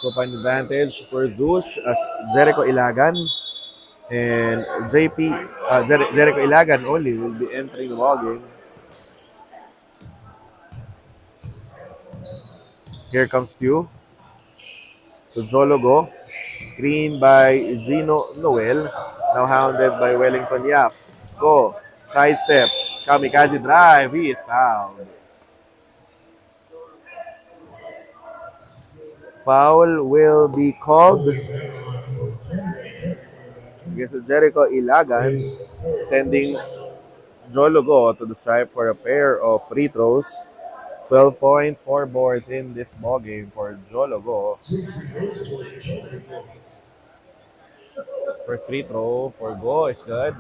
A: 2-point advantage for Zhoosh as Jericho Ilagan and Jericho Ilagan only will be entering the ballgame. Here comes Q to Jologo. Screen by Gino Noel. Now hounded by Wellington Yap. Go. Sidestep. Kamikaze drive. He is fouled. Foul will be called against Jericho Ilagan, sending Jologo to the stripe for a pair of free throws. 12 points, 4 boards in this ball game for Jologo. First free throw for Go is good.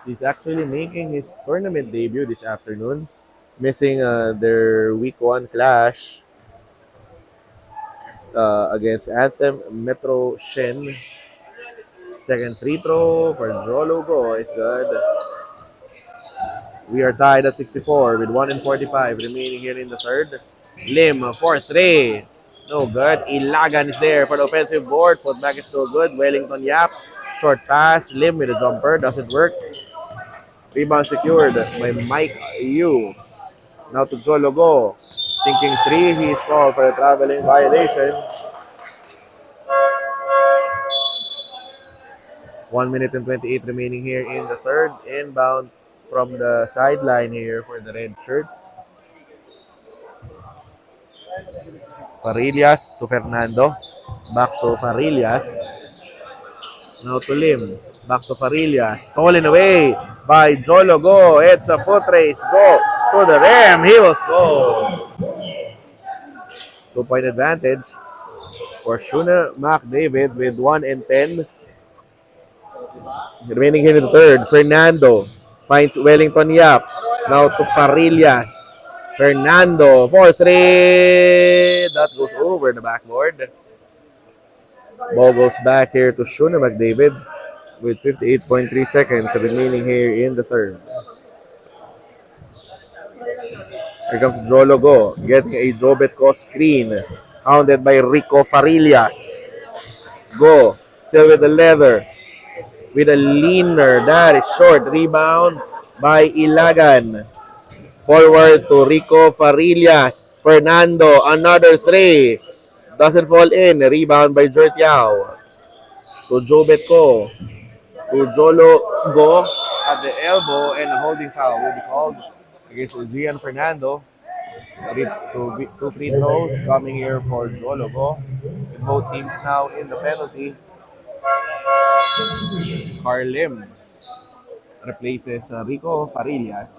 A: He's actually making his tournament debut this afternoon, missing their week 1 clash against Anthem Metro Shen. Second free throw for Jologo is good. We are tied at 64 with 1:45 remaining here in the third. Lim for 3. No good. Ilagan is there for the offensive board. Put back is still good. Wellington Yap. Short pass. Lim with a jumper. Doesn't work. Rebound secured by Mike Yu. Now to Jologo. Thinking three. He is called for a traveling violation. 1 minute and 28 remaining here in the third. Inbound from the sideline here for the red shirts. Farillas to Fernando. Back to Farillas. Now to Lim. Back to Farillas. Stolen away by Jologo. It's a foot race. Go to the rim. He will score. 2-point advantage for Schone Mcdavid with 1 and 10. Remaining here in the third. Fernando finds Wellington Yap. Now to Farillas. Fernando for three. That goes over the backboard. Ball goes back here to Schone Mcdavid with 58.3 seconds remaining here in the third. Here comes Jologo getting a Jobetko screen. Hounded by Rico Farillas. Go. Still with the leather. With a leaner. That is short. Rebound by Ilagan. Forward to Rico Farillas. Fernando. Another three. Doesn't fall in. Rebound by Jertiao. To Jobetko. To Jologo at the elbow, and a holding foul will be called against Gian Fernando. Two free throws coming here for Jologo. With both teams now in the penalty. Carlim replaces Rico Farillas.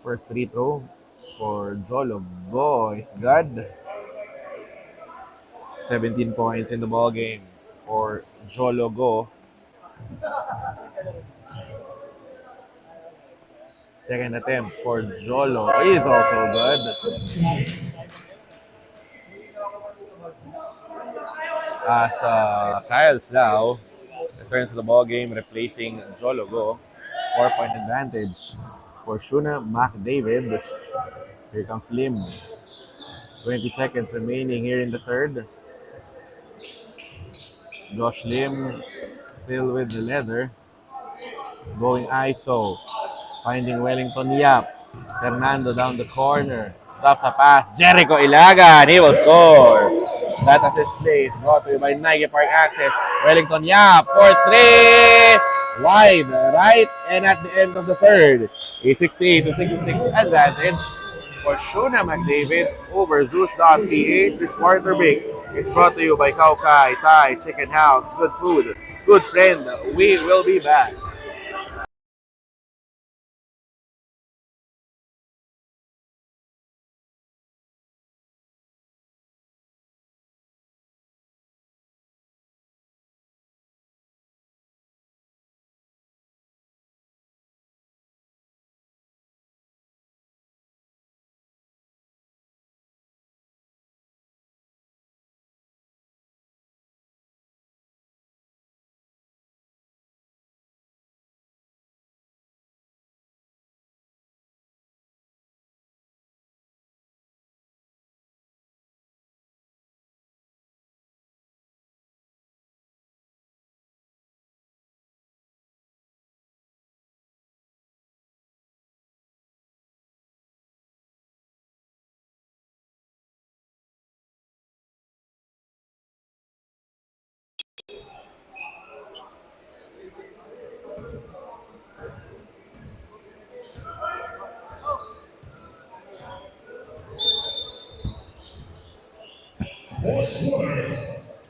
A: First free throw for Jologo is good. 17 points in the ball game for Jologo. Second attempt for Jolo is also good. As Kyle Slau returns to the ball game, replacing Jologo. 4-point advantage for Schone Mcdavid. Here comes Lim. 20 seconds remaining here in the third. Josh Lim still with the leather. Going ISO. Finding Wellington Yap. Fernando down the corner. Stops a pass. Jericho Ilagan. He will score. That assist play is brought to you by Nike Park Access. Wellington Yap for three. Wide right. And at the end of the third, a 68-66 advantage for Schone Mcdavid over Zhoosh.ph. This quarter break is brought to you by Kaukai Thai Chicken House. Good food, good friend. We will be back.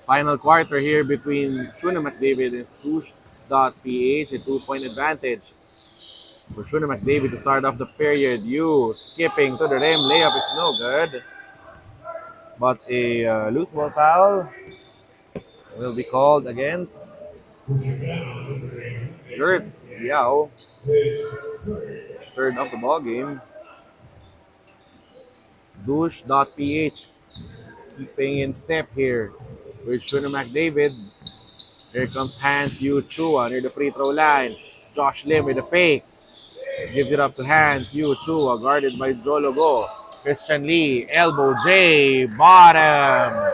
A: Final quarter here between Schone Mcdavid and Zhoosh.ph. A 2-point advantage for Schone Mcdavid to start off the period. You skipping to the rim. Layup is no good. But a loose ball foul will be called against Gert Yao. Third of the ball game. Zhoosh.ph keeping in step here with Schone Mcdavid. Here comes Hans Yu Chua near the free throw line. Josh Lim with the fake. Gives it up to Hans. Yu Chua guarded by Jologo. Christian Lee. Elbow J. Bottom.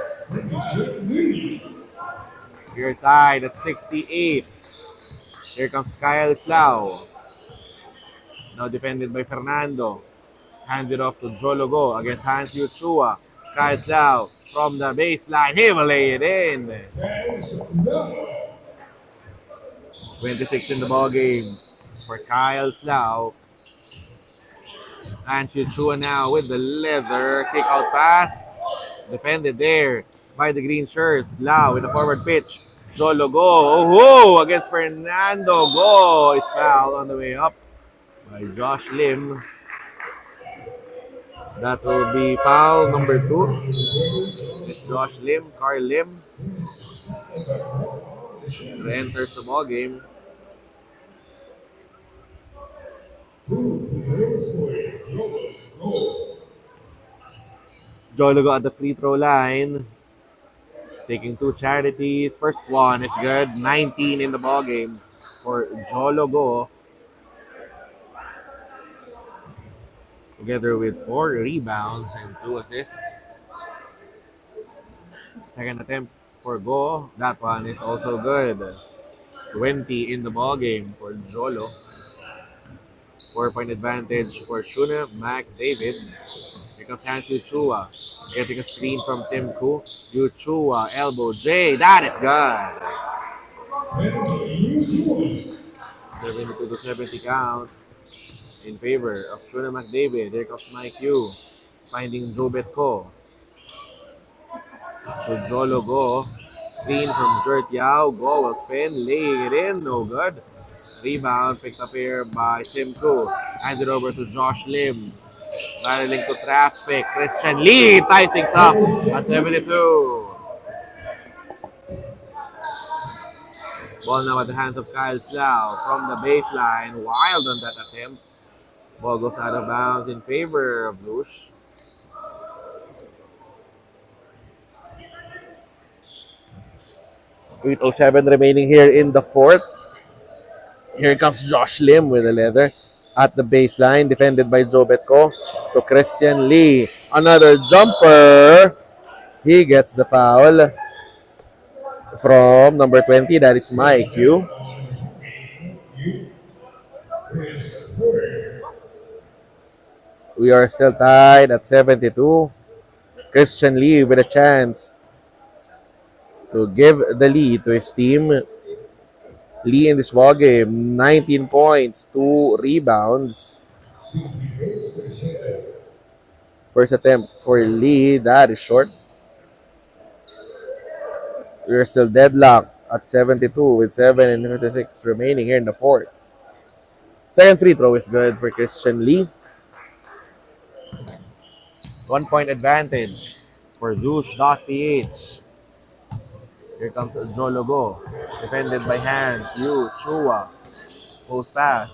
A: You're tied at 68. Here comes Kyle Slau. Now defended by Fernando. Hands it off to Jologo against Hans Yuchua. Kyle Slau from the baseline. He will lay it in. 26 in the ball game for Kyle Slau. Hans Yuchua now with the leather. Kick out pass. Defended there by the green shirts. Lau with a forward pitch. Jologo. Oh, against Fernando. Go. It's foul on the way up by Josh Lim. That will be foul number 2. It's Josh Lim, Carl Lim. Enters the ball game. Jologo at the free throw line. Taking 2 charities. First one is good. 19 in the ball game for Jologo. Together with 4 rebounds and 2 assists. Second attempt for Go. That one is also good. 20 in the ball game for Jolo. 4-point advantage for Schone, Mcdavid. Here comes Hans Yuchua. Getting a screen from Tim Koo. Yuchua, elbow J. That is good. 72 to 70 count in favor of Schone Mcdavid. Here comes Mike Yu. Finding Jobet Ko. To Jolo Go. Screen from Jert Yao. Go will spin. Laying it in. No good. Rebound picked up here by Tim Koo. Handed over to Josh Lim. Battling to traffic. Christian Lee ties things up at 72. Ball now at the hands of Kyle Slau from the baseline. Wild on that attempt. Ball goes out of bounds in favor of Zhoosh. .07 remaining here in the fourth. Here comes Josh Lim with the leather at the baseline, defended by Jobet Ko to Christian Lee. Another jumper. He gets the foul from number 20. That is Mike Yu. We are still tied at 72. Christian Lee with a chance to give the lead to his team. Lee in this ball game, 19 points, 2 rebounds. First attempt for Lee, that is short. We're still deadlocked at 72 with 7:56 remaining here in the fourth. Second free throw is good for Christian Lee. 1-point advantage for Zhoosh.ph. Here comes Jologo. Defended by Hans. Yu Chua. Post pass.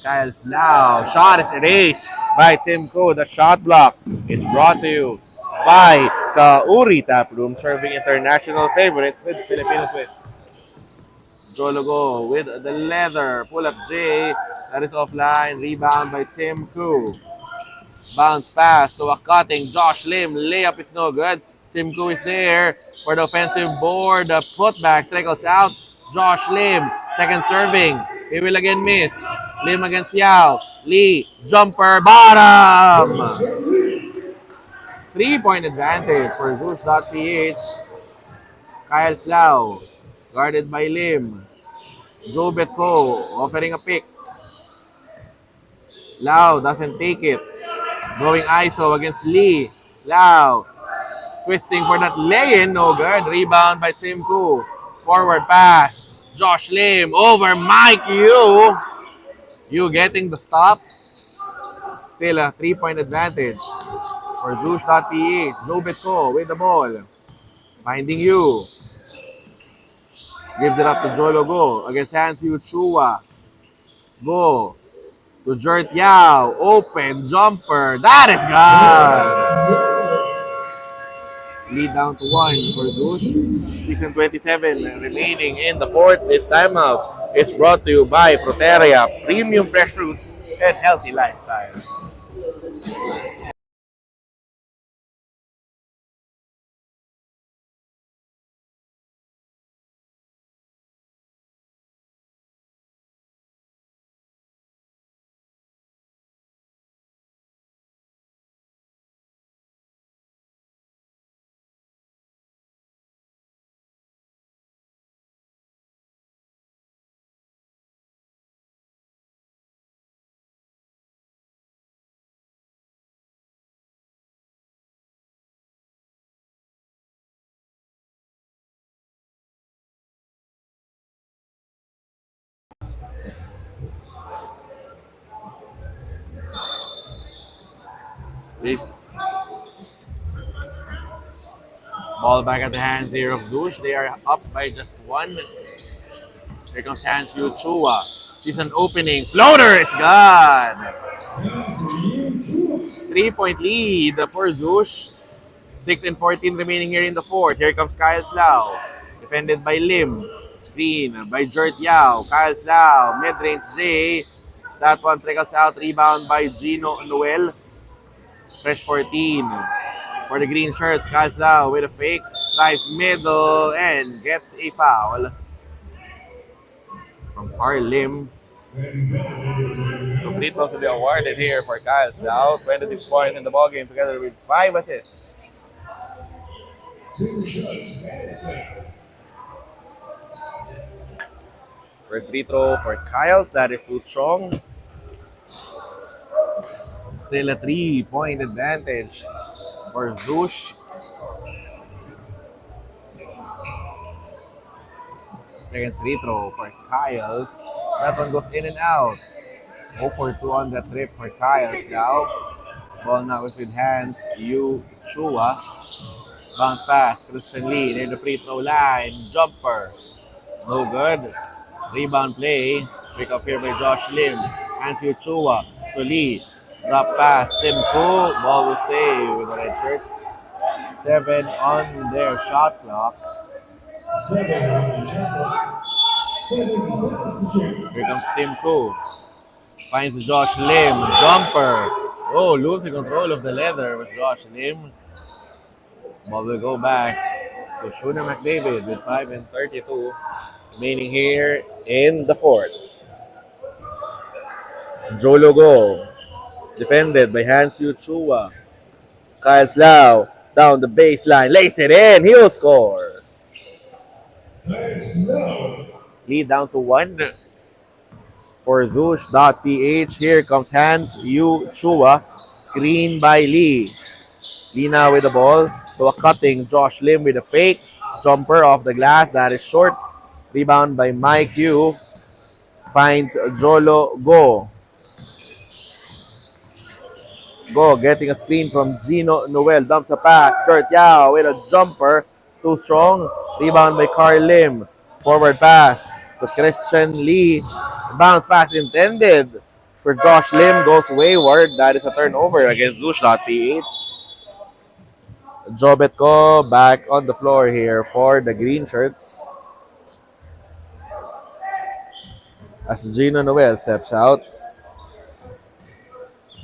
A: Kyle Slau. Shot is erased by Tim Koo. The shot block is brought to you by Kauri Tap Room, serving international favorites with Filipino twists. Jologo with the leather. Pull up J. That is offline. Rebound by Tim Koo. Bounce pass to a cutting Josh Lim. Layup is no good. Tim Koo is there for the offensive board. The putback trickles out. Josh Lim, second serving. He will again miss. Lim against Yao. Lee, jumper, bottom! 3-point advantage for Zhoosh.ph. Kyle Slau, guarded by Lim. Jobet Ko, offering a pick. Lau doesn't take it. Going ISO against Lee. Lau, twisting for that lay-in, no good. Rebound by Tim Koo. Forward pass. Josh Lim over Mike Yu. Yu getting the stop. Still a 3-point advantage for Zhoosh.ph. Jobet Ko with the ball. Finding Yu. Gives it up to Jolo Go against Hans Yuchua. Go to Jert Yao. Open jumper. That is good. Lead down to 1 for Zhoosh. 6:27 remaining in the fourth. This timeout is brought to you by Fruteria, premium fresh fruits and healthy lifestyle. This ball back at the hands here of Zhoosh. They are up by just one. Here comes Hansyu Chua. She's an opening. Floater is gone. 3-point lead for Zhoosh. 6 and 14 remaining here in the fourth. Here comes Kyle Slau. Defended by Lim. Screen by Jert Yao. Kyle Slau. Mid-range J. That one trickles out. Rebound by Gino Noel. Fresh 14. For the green shirts, Kyle Slau with a fake. Drives middle and gets a foul from Carl Lim. The free throws will be awarded here for Kyle Slau. 26 points in the ballgame together with 5 assists. First free throw for Kyles. That is too strong. Still a 3-point advantage for Zhoosh. Second free throw for Kyles. That one goes in and out. 0 for 2 on that trip for Kyles now. Ball now is with hands. Yu Chua. Bounce pass. Christian Lee near the free throw line. Jumper. No good. Rebound play. Pick up here by Josh Lim. Hands Yu Chua to Lee. Drop pass. Tim Koo. Ball will stay with the red shirts. 7 on their shot clock. Here comes Tim Koo. Finds Josh Lim. Jumper. Oh, losing control of the leather with Josh Lim. Ball will go back to Schone Mcdavid with 5 and 32 remaining here in the fourth. Jolo go. Defended by Hansyu Chua. Kyle Slau down the baseline. Lays it in. He'll score. Lead down to 1 for Zhoosh.ph. Here comes Hansyu Chua. Screen by Lee. Lee now with the ball. So a cutting Josh Lim with a fake. Jumper off the glass. That is short. Rebound by Mike Yu. Finds Jolo Go. Go getting a screen from Gino Noel. Dumps a pass. Kurt Yao with a jumper. Too strong. Rebound by Carl Lim. Forward pass to Christian Lee. Bounce pass intended for Josh Lim. Goes wayward. That is a turnover against Zhoosh.ph. Jobetko back on the floor here for the green shirts. As Gino Noel steps out.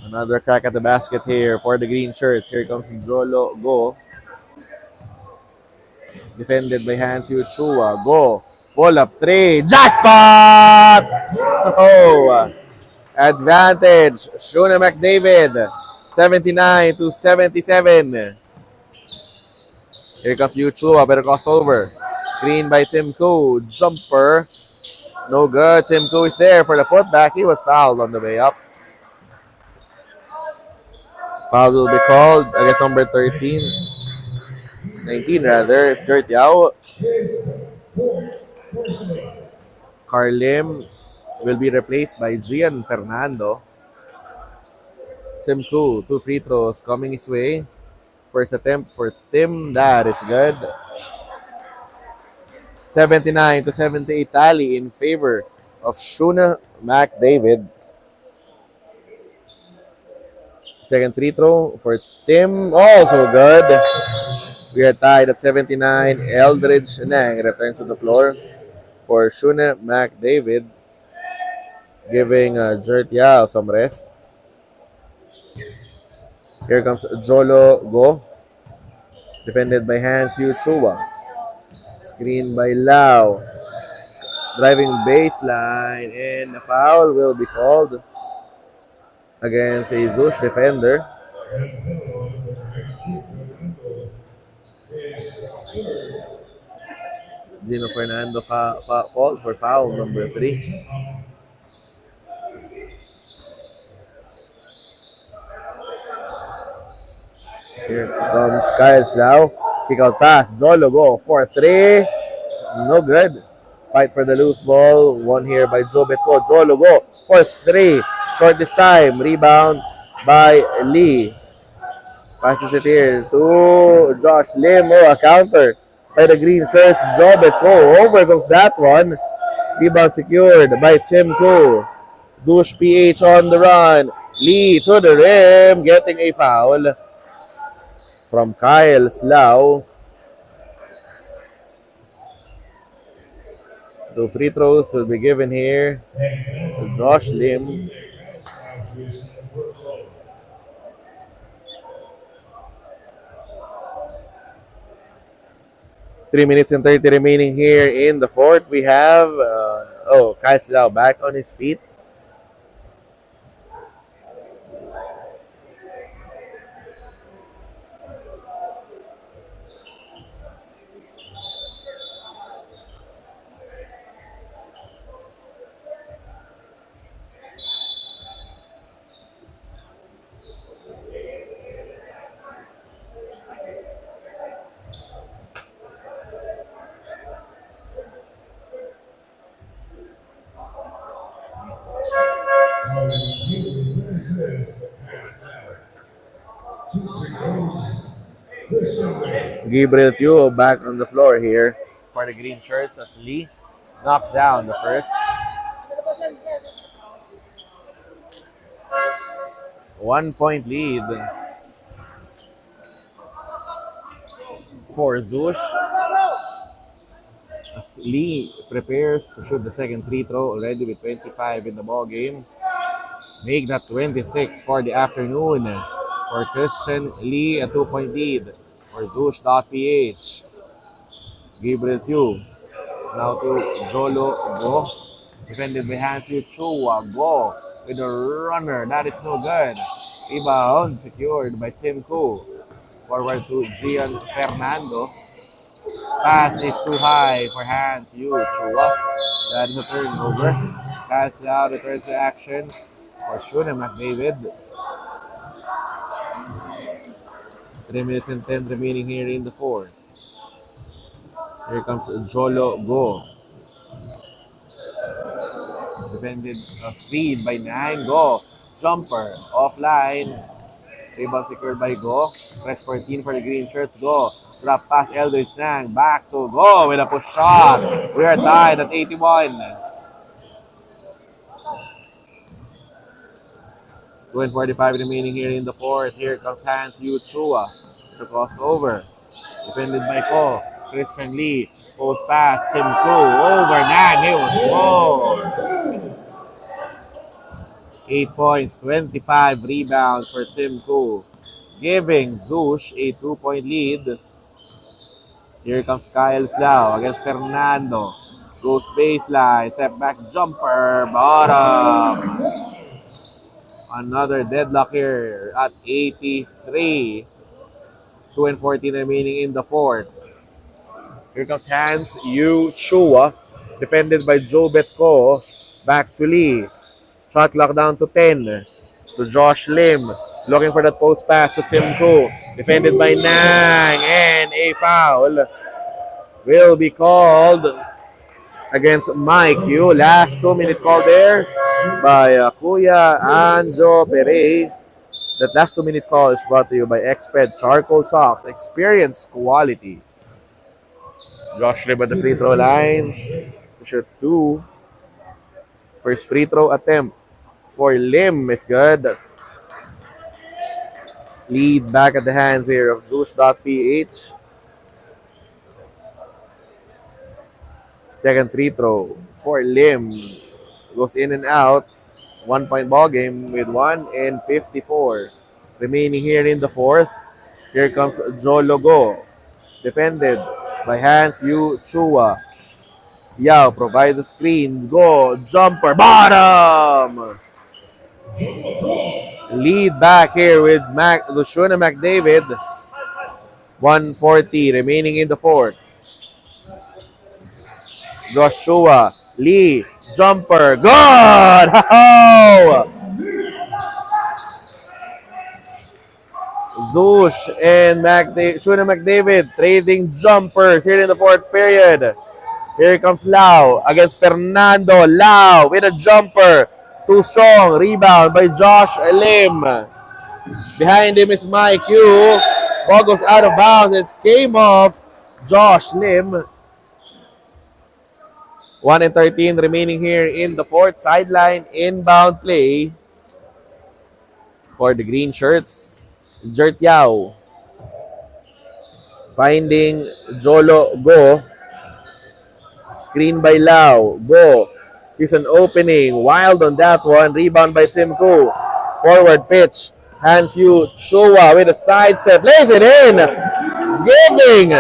A: Another crack at the basket here for the green shirts. Here comes Jolo Go. Defended by Hansyu Chua. Go. Pull up 3. Jackpot! Oh! Advantage. Schone Mcdavid. 79 to 77. Here comes Yu Chua. Better crossover. Screen by Tim Koo. Jumper. No good. Tim Koo is there for the putback. He was fouled on the way up. Foul will be called against number 13. 19 rather. Kurt Yao. Carl Lim will be replaced by Gian Fernando. Tim Koo. 2 free throws coming his way. First attempt for Tim. That is good. 79 to 78 tally in favor of Schone Mcdavid. Second free throw for Tim. Also good. We are tied at 79. Eldridge Nang returns to the floor for Schone Mcdavid, giving Jert Yao some rest. Here comes Jolo Go, defended by Hans Yu Chua. Screen by Lau. Driving baseline, and a foul will be called against a Zhoosh defender. Gino Fernando called for foul number 3. Here comes Kyle Lau. Kick out pass. Jolo Go for 3. No good. Fight for the loose ball. One here by Joe Betko. Jolo Go for 3. Short this time. Rebound by Lee. Passes it here to Josh Lim. Oh, a counter by the green shirts. Joe Betko. Over goes that one. Rebound secured by Tim Koo. Zhoosh.ph on the run. Lee to the rim. Getting a foul from Kyle Lau. 2 free throws will be given here to Josh Lim. Three minutes and 30 remaining here in the fourth. We have, Kyle Lau back on his feet. Gabriel Teo back on the floor here for the green shirts as Lee knocks down the first. 1 point lead for Zhoosh as Lee prepares to shoot the second free throw already with 25 in the ball game. Make that 26 for the afternoon. For Christian Lee, a 2-point lead for Zhoosh.ph. Gabriel Teo. Now to Jolo Go. Defended by Hans Yu Chua. Go with a runner. That is no good. Rebound secured by Tim Koo. Forward to Gian Fernando. Pass is too high for Hans Yu Chua. That is a turnover. Pass out, returns to action for Schone Mcdavid. 3 minutes and 10 remaining here in the fourth. Here comes Jolo Go. Defended speed by 9. Go. Jumper. Offline. Rebound secured by Go. Fresh 14 for the green shirts. Go. Drop pass Eldridge Nang. Back to Go with a push shot. We are tied at 81. 2:45 remaining here in the fourth. Here comes Hans Yu Chua. The crossover. Defended by Ko. Christian Lee. Post pass. Tim Koo. Over Nang. He was small. 8 points. 25 rebounds for Tim Koo. Giving Zhoosh a 2-point lead. Here comes Kyle Lau against Fernando. Goes baseline. Step back jumper. Bottom. Another deadlock here at 83. 2:14 remaining in the fourth. Here comes Hans Yu Chua. Defended by Joe Betko. Back to Lee. Shot clock down to 10. To Josh Lim. Looking for that post pass to Tim Koo. Defended by Nang. And a foul will be called against Mike Yu. Last 2-minute call there by Kuya Anjo Pere. That last 2-minute call is brought to you by Exped Charcoal Socks. Experience quality. Josh Lim at the free throw line. To shoot 2. First free throw attempt for Lim is good. Lead back at the hands here of Zhoosh.ph. Second free throw for Lim. Goes in and out. 1 point ball game with 1:54 remaining here in the fourth. Here comes Joe Logo. Defended by Hans Yu Chua. Yao provides the screen. Go. Jumper. Bottom. Lead back here with Schone Mcdavid. 1:40 remaining in the fourth. Joshua. Lee. Jumper. Good! Ho-ho! Zhoosh and Schone Mcdavid trading jumpers here in the fourth period. Here comes Lau against Fernando. Lau with a jumper. Too strong. Rebound by Josh Lim. Behind him is Mike Yu. Ball goes out of bounds. It came off Josh Lim. 1:13 remaining here in the fourth. Sideline inbound play for the green shirts. Jert Yao finding Jolo Go. Screen by Lau. Go. Here's an opening. Wild on that one. Rebound by Tim Koo. Forward pitch. Hands you Showa with a sidestep. Lays it in. Giving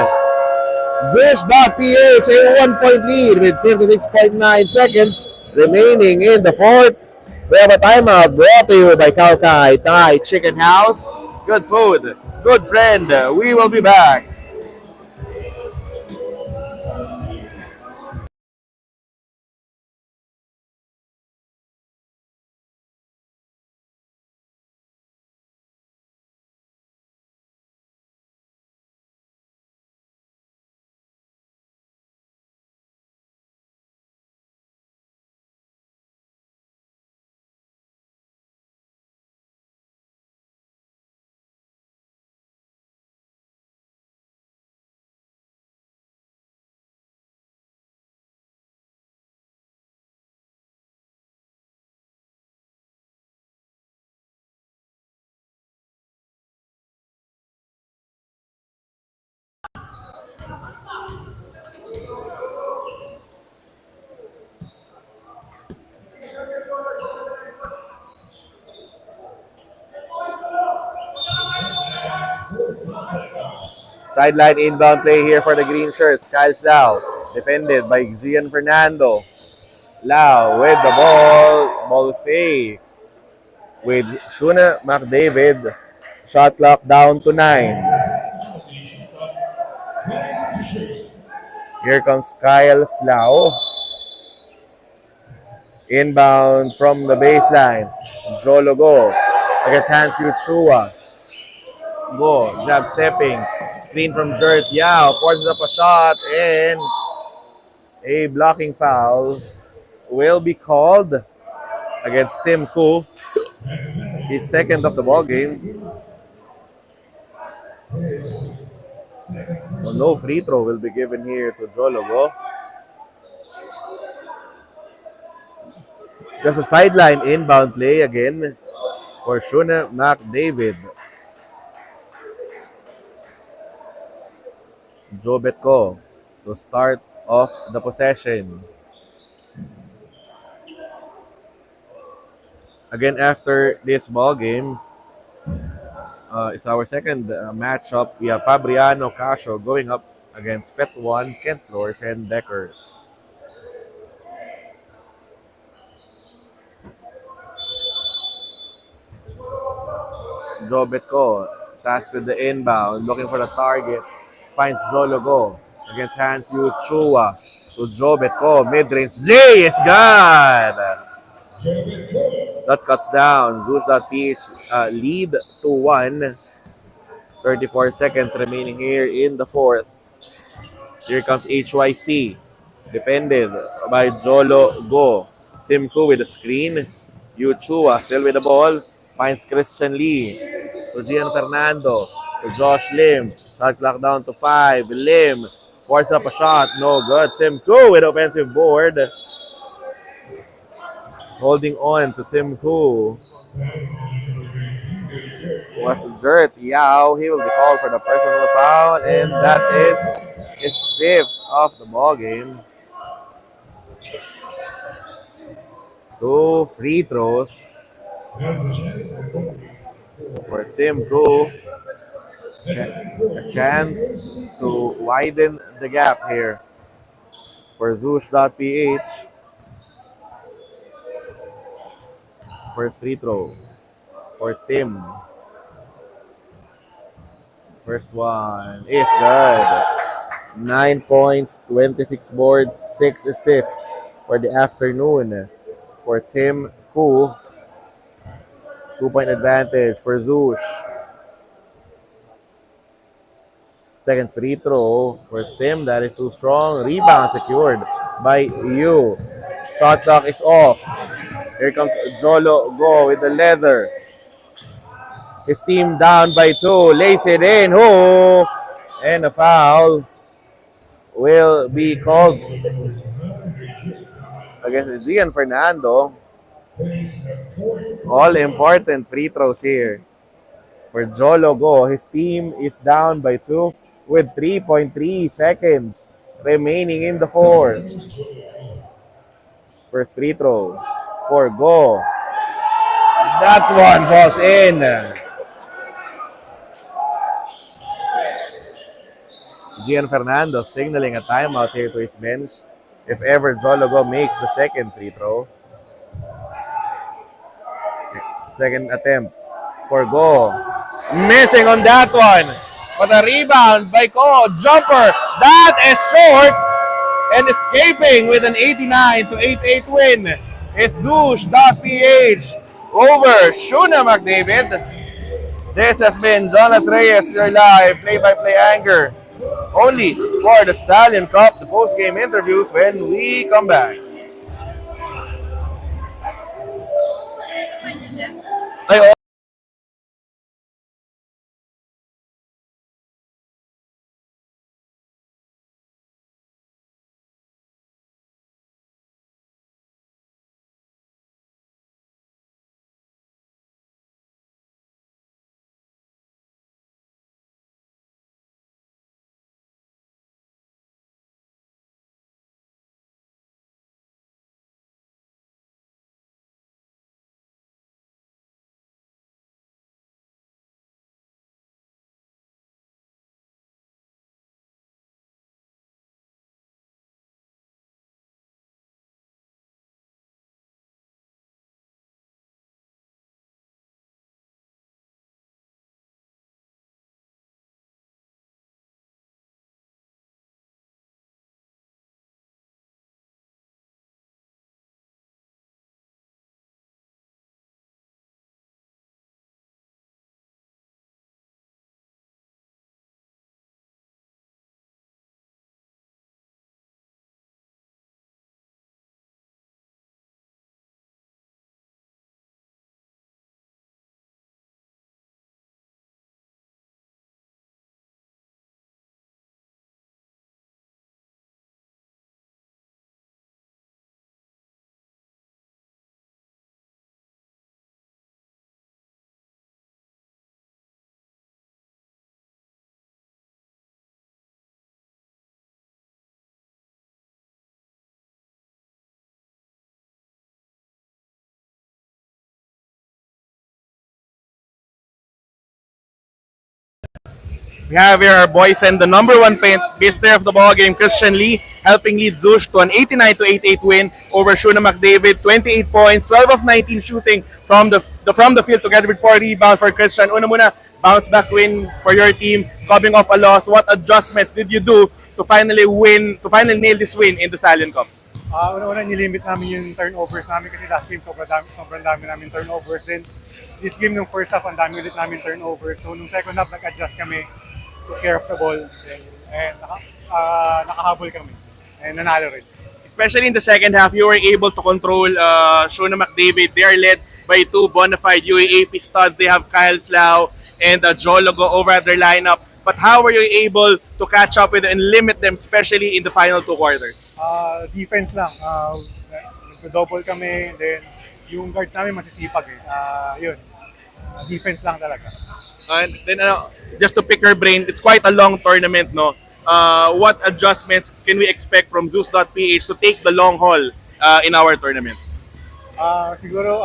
A: Zhoosh.ph a 1-point lead with 56.9 seconds remaining in the fourth. We have a timeout brought to you by Kaukai Thai Chicken House. Good food. Good friend. We will be back. Sideline inbound play here for the green shirts. Kyle Lau defended by Gian Fernando. Lau with the ball. Ball will stay with Schone Mcdavid. Shot clock down to 9. Here comes Kyle Lau. Inbound from the baseline. Jolo Go against Hans Chua. Go. Jab stepping. Screen from Jert Yao. Forces up a shot and a blocking foul will be called against Tim Koo. His second of the ball game. Well, no free throw will be given here to Jologo. Just a sideline inbound play again for Schone Mcdavid. Joe Betko to start off the possession. Again, after this ball game, it's our second matchup. We have Fabriano Casio going up against Petuan, Kent Flores, and Deckers. Joe Betko tasked with the inbound, looking for the target. Finds Jologo against Hans Yu Chua to Joe Betko. Mid-range. J is good! That cuts down. Zhoosh.ph lead to 1. 34 seconds remaining here in the fourth. Here comes HYC. Defended by Jolo Go. Tim Koo with the screen. Yu Chua still with the ball. Finds Christian Lee. To Gian Fernando. To Josh Lim. Shot clock down to 5. Lim. Force up a shot. No good. Tim Koo with offensive board. Holding on to Tim Koo was Jert Yao. He will be called for the personal foul, and that is his fifth of the ball game. 2 free throws for Tim Koo. A chance to widen the gap here for Zhoosh.ph. First free throw for Tim. First one is good. 9 points, 26 boards, 6 assists for the afternoon for Tim Koo. 2-point advantage for Zhoosh. Second free throw for Tim. That is too strong. Rebound secured by Yu. Shot clock is off. Here comes Jolo Go with the leather. His team down by 2. Lays it in. Oh! And a foul will be called against Gian Fernando. All important free throws here for Jolo Go. His team is down by 2 with 3.3 seconds remaining in the fourth. First free throw for Go. That one falls in. Gian Fernando signaling a timeout here to his bench if ever Jologo makes the second free throw. Second attempt for Go. Missing on that one. But a rebound by Ko. Jumper. That is short. And escaping with an 89-88 win is Zhoosh.ph over Schone Mcdavid. This has been Jonas Reyes, your live play-by-play anchor. Only for the Stallion Cup, the post-game interviews when we come back. We have here our boys and the number one base player of the ball game, Christian Lee, helping lead Zhoosh to an 89-88 win over Schone Mcdavid. 28 points, 12 of 19 shooting from the field together with 4 rebounds for Christian. Una muna, bounce back win for your team, coming off a loss. What adjustments did you do to finally nail this win in the Stallion Cup?
B: Una-una, nilimit namin yung turnovers namin kasi last game sobrang dami namin turnovers. Then, this game nung first half, ang dami ulit namin turnovers. So, nung second half, nag-adjust kami, took care of the ball, and nakahabol kami, and nanalo rin.
A: Especially in the second half, you were able to control Schone Mcdavid. They are led by 2 bona fide UAAP studs. They have Kyle Slau and Jologo over at their lineup. But how were you able to catch up with and limit them, especially in the final 2 quarters?
B: Defense lang. Double kami, then yung guards namin masisipag yun. Defense lang talaga.
A: And then, just to pick your brain, it's quite a long tournament, no? What adjustments can we expect from Zhoosh.ph to take the long haul in our tournament?
B: Siguro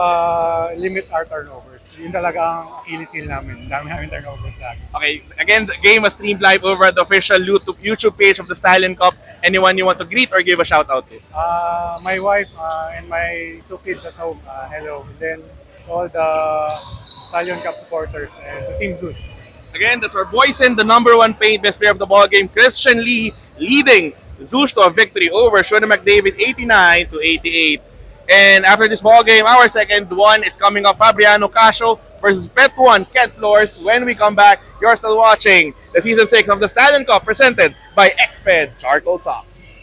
B: limit our turnovers. Yun talaga ang Achilles heel namin. Dami namin turnovers lagi.
A: Okay, again, the game was streamed live over at the official YouTube page of the Stallion Cup. Anyone you want to greet or give a shout out to?
B: My wife and my 2 kids at home, hello. And then all the Stallion Cup supporters and the Team Zhoosh.
A: Again, that's our boys in the #1 paint best player of the ball game, Christian Lee, leading Zhoosh to a victory over Schone Mcdavid 89-88. And after this ball game, our second one is coming up, Fabriano Casio versus Bet1 Ket Floors. When we come back, you're still watching the Season 6 of the Stallion Cup presented by Xped Charcoal Socks.